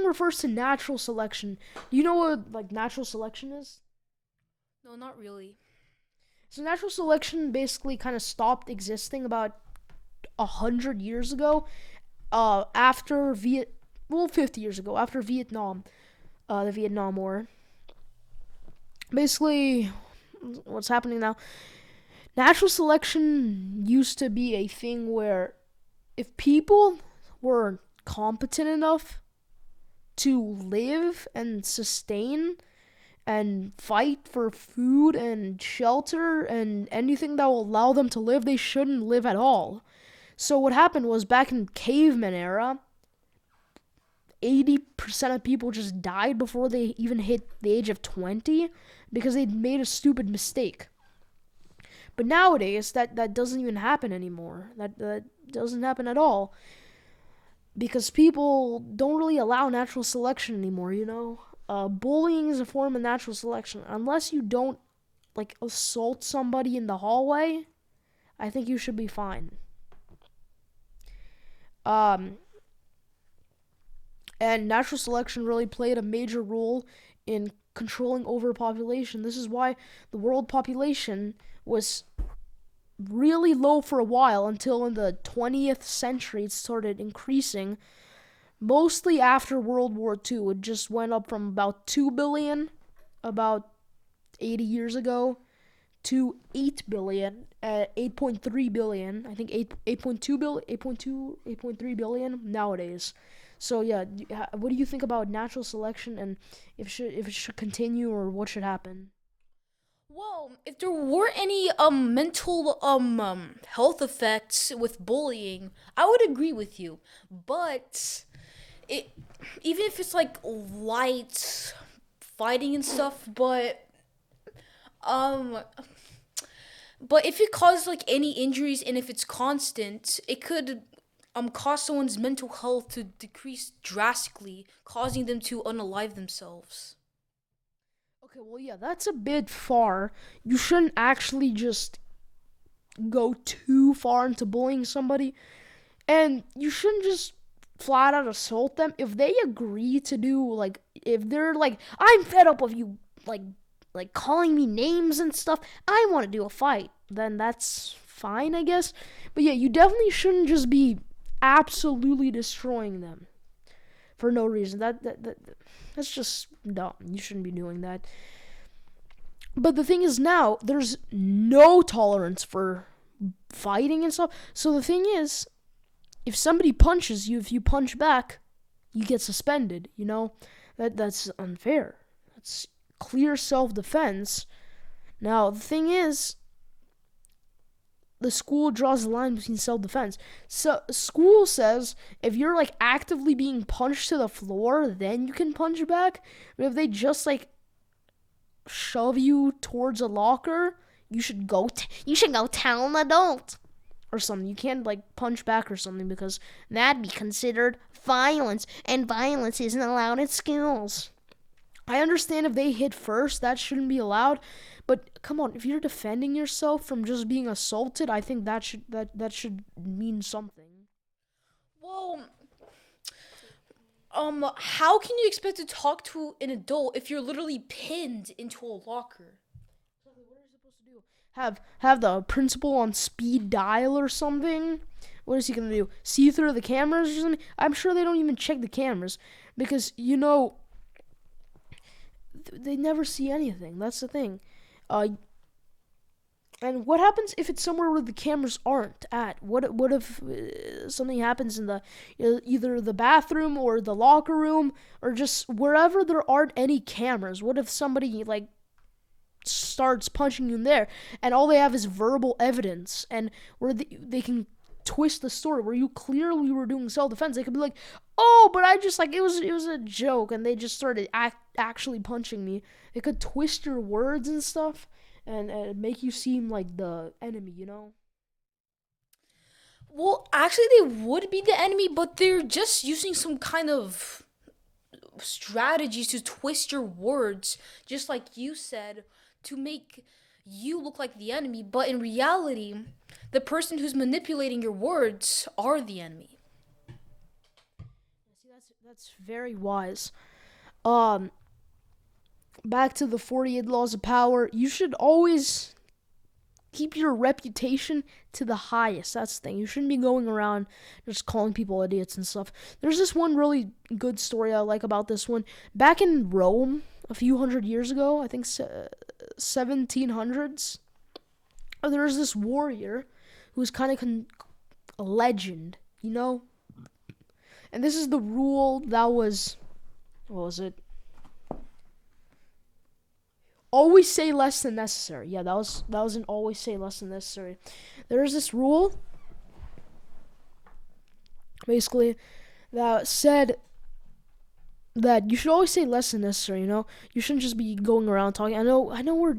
refers to natural selection. Do you know what like natural selection is? No, not really. So natural selection basically kind of stopped existing about 100 years ago, after 50 years ago, after Vietnam, the Vietnam War. Basically, what's happening now? Natural selection used to be a thing where if people were competent enough to live and sustain and fight for food and shelter and anything that will allow them to live, they shouldn't live at all. So what happened was back in caveman era, 80% of people just died before they even hit the age of 20 because they'd made a stupid mistake. But nowadays, that doesn't even happen anymore. That doesn't happen at all. Because people don't really allow natural selection anymore, you know? Bullying is a form of natural selection. Unless you don't, like, assault somebody in the hallway, I think you should be fine. Um, and natural selection really played a major role in controlling overpopulation. This is why the world population was really low for a while until in the 20th century it started increasing. Mostly after World War II, it just went up from about 2 billion about 80 years ago to 8 billion, 8.3 billion, I think 8.2 billion, 8.3 billion nowadays. So yeah, what do you think about natural selection and if it should continue or what should happen? Well, if there were any mental health effects with bullying, I would agree with you. But it even if it's like light fighting and stuff, um but if it causes like any injuries and if it's constant, it could cause someone's mental health to decrease drastically, causing them to unalive themselves. Okay, well, yeah, that's a bit far. You shouldn't actually just go too far into bullying somebody, and you shouldn't just flat out assault them if they agree to do, like, if they're like, I'm fed up of you, like calling me names and stuff, I want to do a fight, then that's fine, I guess. But yeah, you definitely shouldn't just be absolutely destroying them for no reason. That's just dumb. You shouldn't be doing that. But the thing is, now there's no tolerance for fighting and stuff. So the thing is, if somebody punches you, if you punch back, you get suspended. That's unfair. That's clear self-defense. Now the thing is, the school draws the line between self-defense. So school says if you're like actively being punched to the floor, then you can punch back. But if they just like shove you towards a locker, you should go tell an adult or something. You can't like punch back or something because that'd be considered violence, and violence isn't allowed at schools. I understand if they hit first, that shouldn't be allowed. But come on, if you're defending yourself from just being assaulted, I think that should mean something. Well, how can you expect to talk to an adult if you're literally pinned into a locker? What are you supposed to do? Have the principal on speed dial or something? What is he gonna do? See through the cameras or something? I'm sure they don't even check the cameras because they never see anything. That's the thing. Uh, and what happens if it's somewhere where the cameras aren't at? What if something happens in the either the bathroom or the locker room or just wherever there aren't any cameras? What if somebody like starts punching you in there and all they have is verbal evidence, and where they can twist the story where you clearly were doing self-defense? They could be like, oh, but I just like it was a joke, and they just started actually punching me. It could twist your words and stuff, and make you seem like the enemy. Well, actually, they would be the enemy, but they're just using some kind of strategies to twist your words, just like you said, to make you look like the enemy. But in reality, the person who's manipulating your words are the enemy. See, that's very wise. Um, Back to the 48 laws of power. You should always keep your reputation to the highest. That's the thing. You shouldn't be going around just calling people idiots and stuff. There's this one really good story I like about this one. Back in Rome, a few hundred years ago, I think 1700s, there was this warrior who was kind of a legend. And this is the rule that was, what was it? Always say less than necessary. Yeah, that was an always say less than necessary. There's this rule, basically, that said that you should always say less than necessary. You shouldn't just be going around talking. I know we're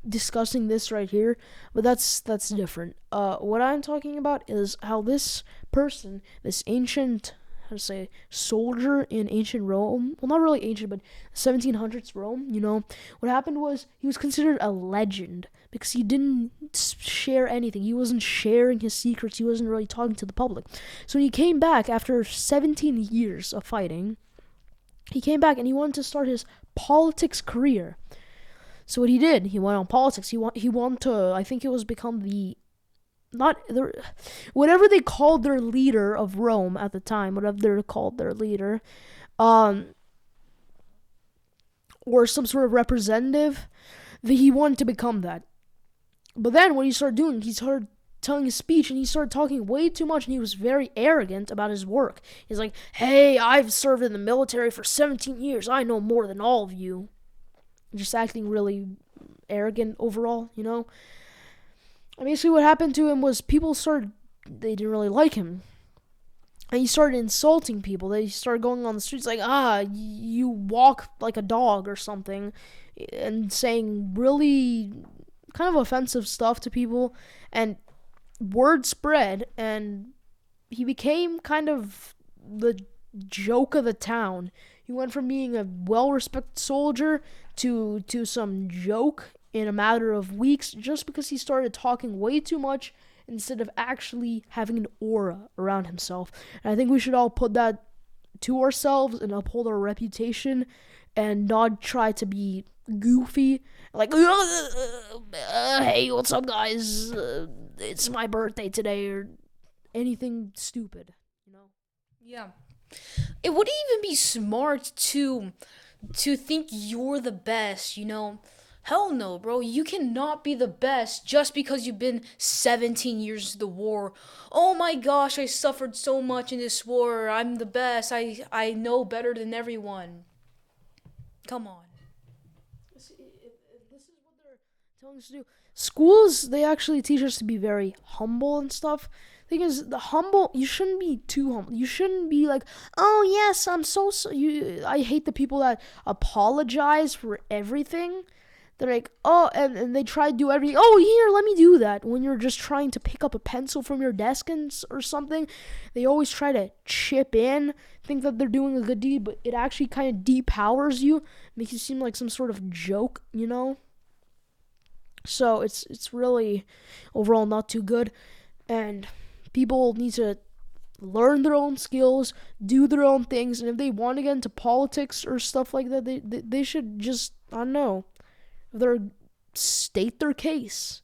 discussing this right here, but that's different. What I'm talking about is how this person, this ancient, how to say, soldier in ancient Rome, well, not really ancient, but 1700s Rome, what happened was he was considered a legend because he didn't share anything. He wasn't sharing his secrets. He wasn't really talking to the public. So when he came back after 17 years of fighting, he came back and he wanted to start his politics career. So what he did, he went on politics. He wanted to, I think it was become whatever they called their leader of Rome at the time, whatever they called their leader, or some sort of representative, that he wanted to become that. But then what he started doing, he started telling his speech and he started talking way too much, and he was very arrogant about his work. He's like, hey, I've served in the military for 17 years. I know more than all of you. Just acting really arrogant overall. And basically what happened to him was they didn't really like him. And he started insulting people. They started going on the streets like, you walk like a dog or something, and saying really kind of offensive stuff to people. And word spread, and he became kind of the joke of the town. He went from being a well-respected soldier to some joke in a matter of weeks, just because he started talking way too much instead of actually having an aura around himself. And I think we should all put that to ourselves and uphold our reputation and not try to be goofy. Like, hey, what's up, guys? It's my birthday today, or anything stupid, you know? Yeah. It wouldn't even be smart to think you're the best, you know? Hell no, bro. You cannot be the best just because you've been 17 years in the war. Oh my gosh, I suffered so much in this war. I'm the best. I know better than everyone. Come on. This is what they're telling us to do. Schools, they actually teach us to be very humble and stuff. Thing is, you shouldn't be too humble. You shouldn't be like, oh yes, I hate the people that apologize for everything. They're like, oh, and they try to do everything. Oh, here, let me do that. When you're just trying to pick up a pencil from your desk or something, they always try to chip in, think that they're doing a good deed, but it actually kind of depowers you, makes you seem like some sort of joke, you know? So it's really overall not too good, and people need to learn their own skills, do their own things, and if they want to get into politics or stuff like that, they should just, I don't know, their state their case.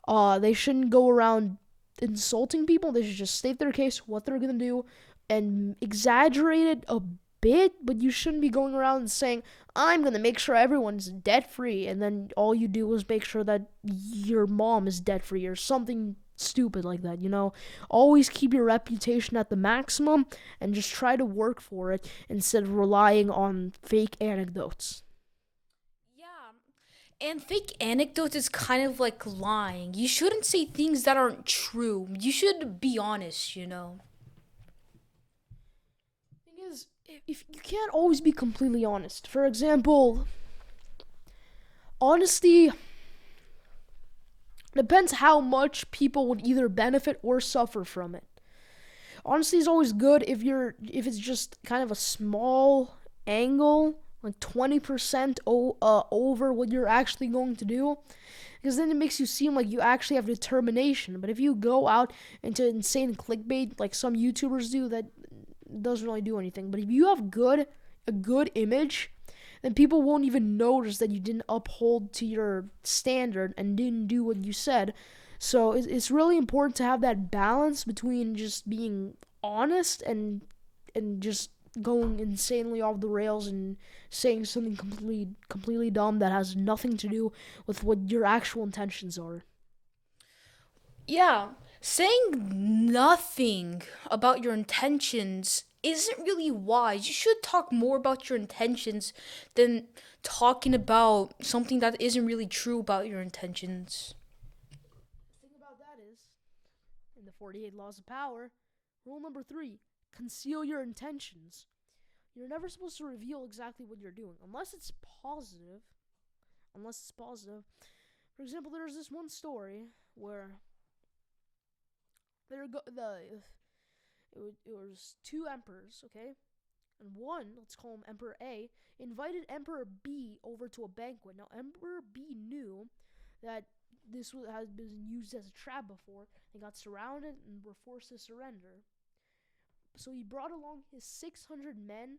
They shouldn't go around insulting people. They should just state their case, what they're gonna do, and exaggerate it a bit. But you shouldn't be going around saying, "I'm gonna make sure everyone's debt free," and then all you do is make sure that your mom is debt free or something stupid like that. You know, always keep your reputation at the maximum and just try to work for it instead of relying on fake anecdotes. Yeah. And fake anecdotes is kind of like lying. You shouldn't say things that aren't true. You should be honest, you know. Thing is, if you can't always be completely honest. For example, honesty depends how much people would either benefit or suffer from it. Honesty is always good if it's just kind of a small angle, like 20% over what you're actually going to do, because then it makes you seem like you actually have determination. But if you go out into insane clickbait like some YouTubers do, that doesn't really do anything. But if you have a good image, then people won't even notice that you didn't uphold to your standard and didn't do what you said. So it's really important to have that balance between just being honest and just going insanely off the rails and saying something completely dumb that has nothing to do with what your actual intentions are. Yeah, saying nothing about your intentions isn't really wise. You should talk more about your intentions than talking about something that isn't really true about your intentions. The thing about that is, in the 48 Laws of Power, rule number 3, conceal your intentions. You're never supposed to reveal exactly what you're doing unless it's positive. Unless it's positive. For example, there's this one story where there go the it was two emperors, okay, and one, let's call him Emperor A, invited Emperor B over to a banquet. Now, Emperor B knew that has been used as a trap before. They got surrounded and were forced to surrender. So he brought along his 600 men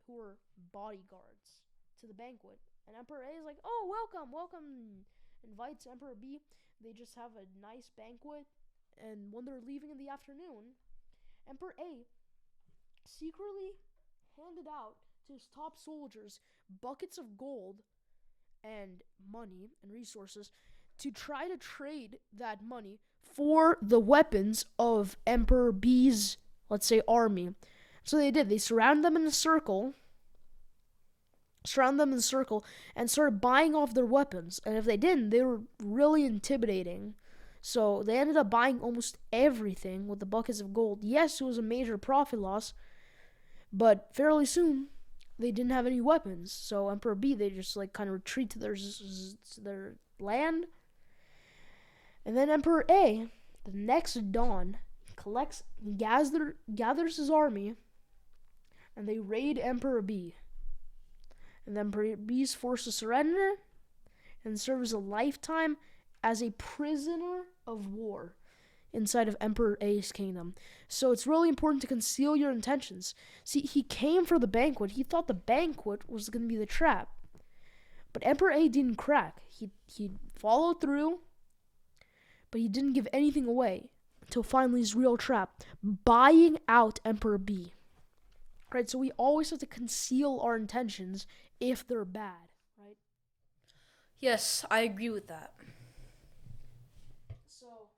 who were bodyguards to the banquet. And Emperor A is like, oh, welcome, welcome. Invites Emperor B. They just have a nice banquet. And when they're leaving in the afternoon, Emperor A secretly handed out to his top soldiers buckets of gold and money and resources to try to trade that money for the weapons of Emperor B's, let's say, army. So they did. They surrounded them in a circle, and started buying off their weapons. And if they didn't, they were really intimidating. So they ended up buying almost everything with the buckets of gold. Yes, it was a major profit loss, but fairly soon they didn't have any weapons. So Emperor B, they just like kind of retreat to their land. And then Emperor A, the next dawn, gathers his army, and they raid Emperor B. And then B's forced to surrender and serves a lifetime as a prisoner of war inside of Emperor A's kingdom. So it's really important to conceal your intentions. See, he came for the banquet. He thought the banquet was going to be the trap. But Emperor A didn't crack. He followed through, but he didn't give anything away until finally his real trap, buying out Emperor B. Right? So we always have to conceal our intentions if they're bad, right? Yes, I agree with that. So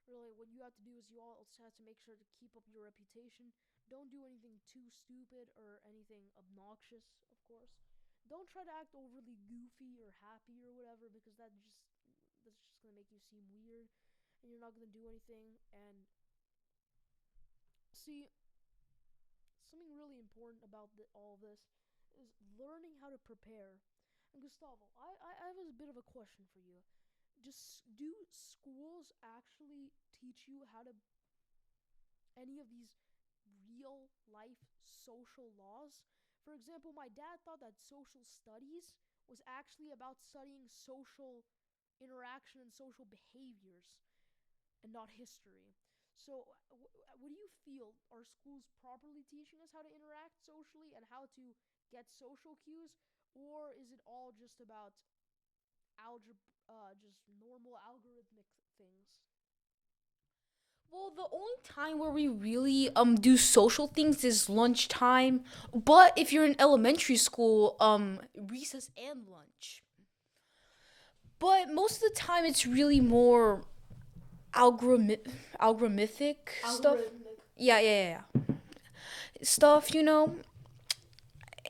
really what you have to do is you also have to make sure to keep up your reputation. Don't do anything too stupid or anything obnoxious, of course. Don't try to act overly goofy or happy or whatever, because that's just gonna make you seem weird and you're not gonna do anything. And see, something really important about all of this is learning how to prepare. And Gustavo, I have a bit of a question for you. Just do schools actually teach you how to any of these real life social laws? For example, my dad thought that social studies was actually about studying social interaction and social behaviors and not history. So, what do you feel? Are schools properly teaching us how to interact socially and how to get social cues? Or is it all just about just normal algorithmic things? Well, the only time where we really do social things is lunchtime. But if you're in elementary school, recess and lunch. But most of the time, it's really more algorithmic stuff. Yeah. Stuff,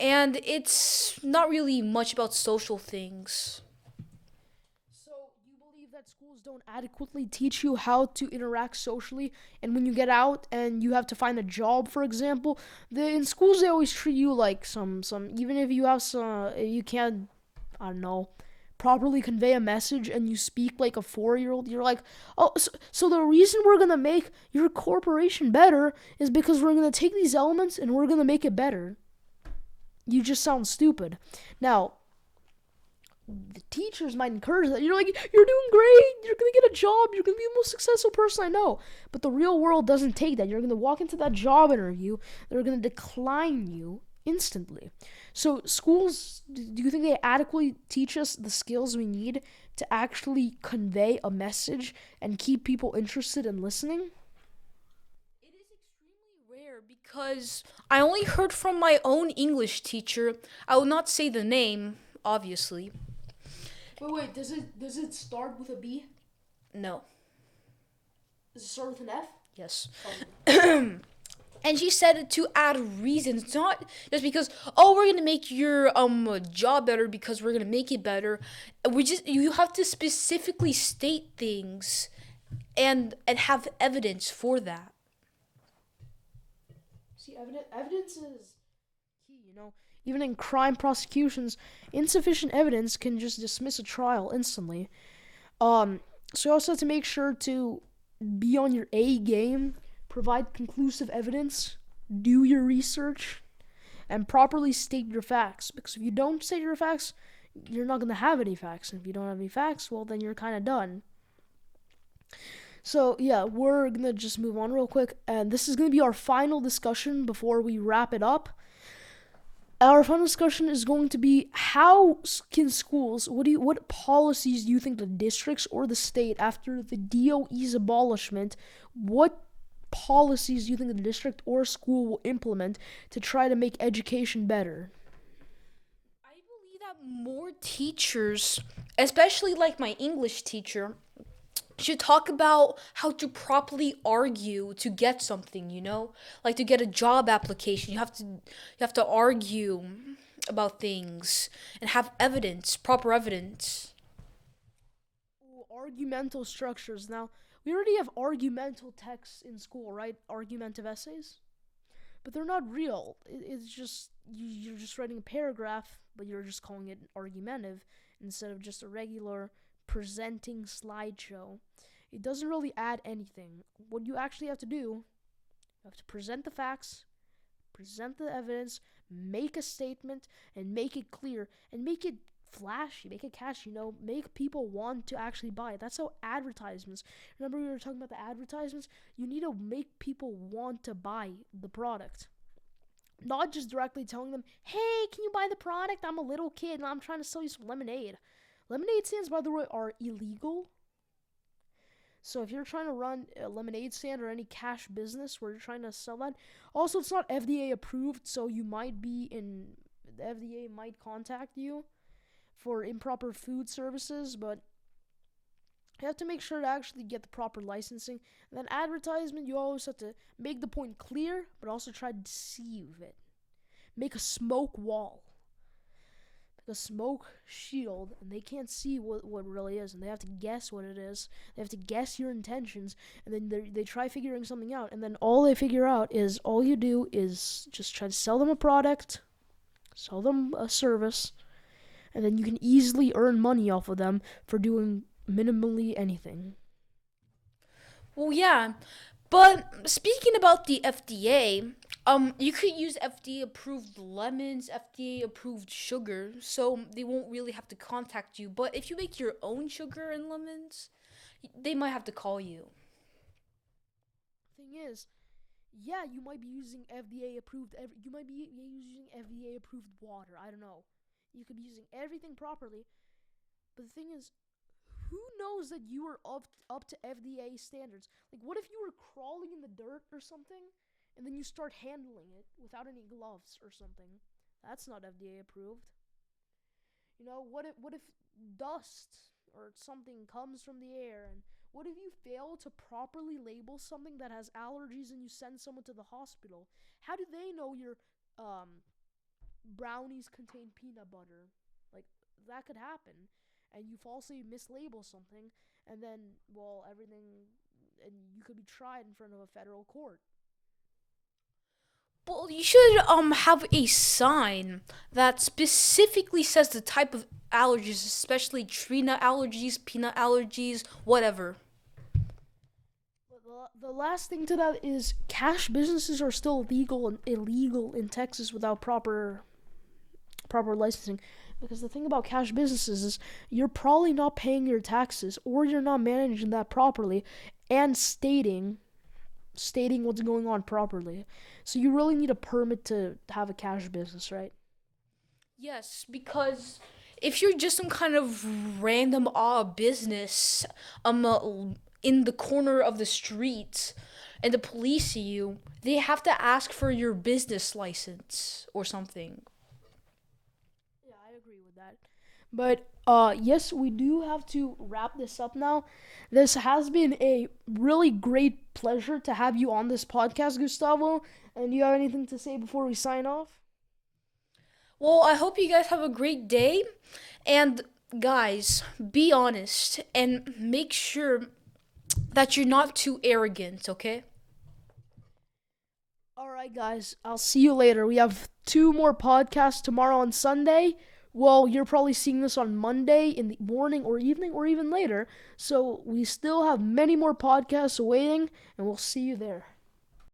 and it's not really much about social things. So, you believe that schools don't adequately teach you how to interact socially, and when you get out and you have to find a job, for example, in schools they always treat you like some even if you have some you can't, I don't know, properly convey a message and you speak like a 4-year-old, you're like, oh, so the reason we're gonna make your corporation better is because we're gonna take these elements and we're gonna make it better. You just sound stupid. Now, the teachers might encourage that. You're like, you're doing great. You're going to get a job. You're going to be the most successful person I know. But the real world doesn't take that. You're going to walk into that job interview. They're going to decline you instantly. So schools, do you think they adequately teach us the skills we need to actually convey a message and keep people interested in listening? It is extremely rare because I only heard from my own English teacher. I will not say the name, obviously. Wait. Does it start with a B? No. Does it start with an F? Yes. Oh. And she said to add reasons, not just because, oh, we're gonna make your job better because we're gonna make it better. You have to specifically state things and have evidence for that. See, evidence is key, Even in crime prosecutions, insufficient evidence can just dismiss a trial instantly. So you also have to make sure to be on your A game, provide conclusive evidence, do your research, and properly state your facts. Because if you don't state your facts, you're not going to have any facts. And if you don't have any facts, well, then you're kind of done. So, yeah, we're going to just move on real quick. And this is going to be our final discussion before we wrap it up. Our final discussion is going to be how can schools, what policies do you think the districts or the state, after the DOE's abolishment, what policies do you think the district or school will implement to try to make education better? I believe that more teachers, especially like my English teacher, should talk about how to properly argue to get something, like to get a job application. You have to argue about things and have evidence, proper evidence. Ooh, argumental structures. Now, we already have argumental texts in school, right? Argumentative essays. But they're not real. It's just, you're just writing a paragraph, but you're just calling it argumentative instead of just a regular presenting slideshow. It doesn't really add anything. What you actually have to do, you have to present the facts, present the evidence, make a statement, and make it clear, and make it flashy, make it catchy, make people want to actually buy it. That's how advertisements. Remember we were talking about the advertisements? You need to make people want to buy the product. Not just directly telling them, hey, can you buy the product? I'm a little kid and I'm trying to sell you some lemonade. Lemonade stands, by the way, are illegal. So if you're trying to run a lemonade stand or any cash business where you're trying to sell that, also it's not FDA approved, so the FDA might contact you for improper food services, but you have to make sure to actually get the proper licensing. And then advertisement, you always have to make the point clear, but also try to deceive it. Make a smoke wall. Make a smoke shield, and they can't see what it really is, and they have to guess what it is. They have to guess your intentions, and then they try figuring something out, and then all they figure out is all you do is just try to sell them a product, sell them a service, and then you can easily earn money off of them for doing minimally anything. Well, yeah, but speaking about the FDA, you could use FDA approved lemons, FDA approved sugar, so they won't really have to contact you. But if you make your own sugar and lemons, they might have to call you. Thing is, yeah, you might be using FDA approved. You might be using FDA approved water. I don't know. You could be using everything properly, but the thing is, who knows that you are up to FDA standards? Like, what if you were crawling in the dirt or something, and then you start handling it without any gloves or something? That's not FDA approved. What if dust or something comes from the air, and what if you fail to properly label something that has allergies and you send someone to the hospital? How do they know your brownies contain peanut butter? Like, that could happen. And you falsely mislabel something, and then, and you could be tried in front of a federal court. Well, you should have a sign that specifically says the type of allergies, especially tree nut allergies, peanut allergies, whatever. The last thing to that is cash businesses are still illegal in Texas without proper licensing. Because the thing about cash businesses is you're probably not paying your taxes, or you're not managing that properly and stating what's going on properly. So you really need a permit to have a cash business, right? Yes, because if you're just some kind of random business in the corner of the street and the police see you, they have to ask for your business license or something. Yeah, I agree with that. But yes, we do have to wrap this up now. This has been a really great pleasure to have you on this podcast, Gustavo. And do you have anything to say before we sign off? Well, I hope you guys have a great day. And guys, be honest and make sure that you're not too arrogant, okay? All right, guys. I'll see you later. We have 2 more podcasts tomorrow on Sunday. Well, you're probably seeing this on Monday in the morning or evening or even later. So we still have many more podcasts awaiting, and we'll see you there.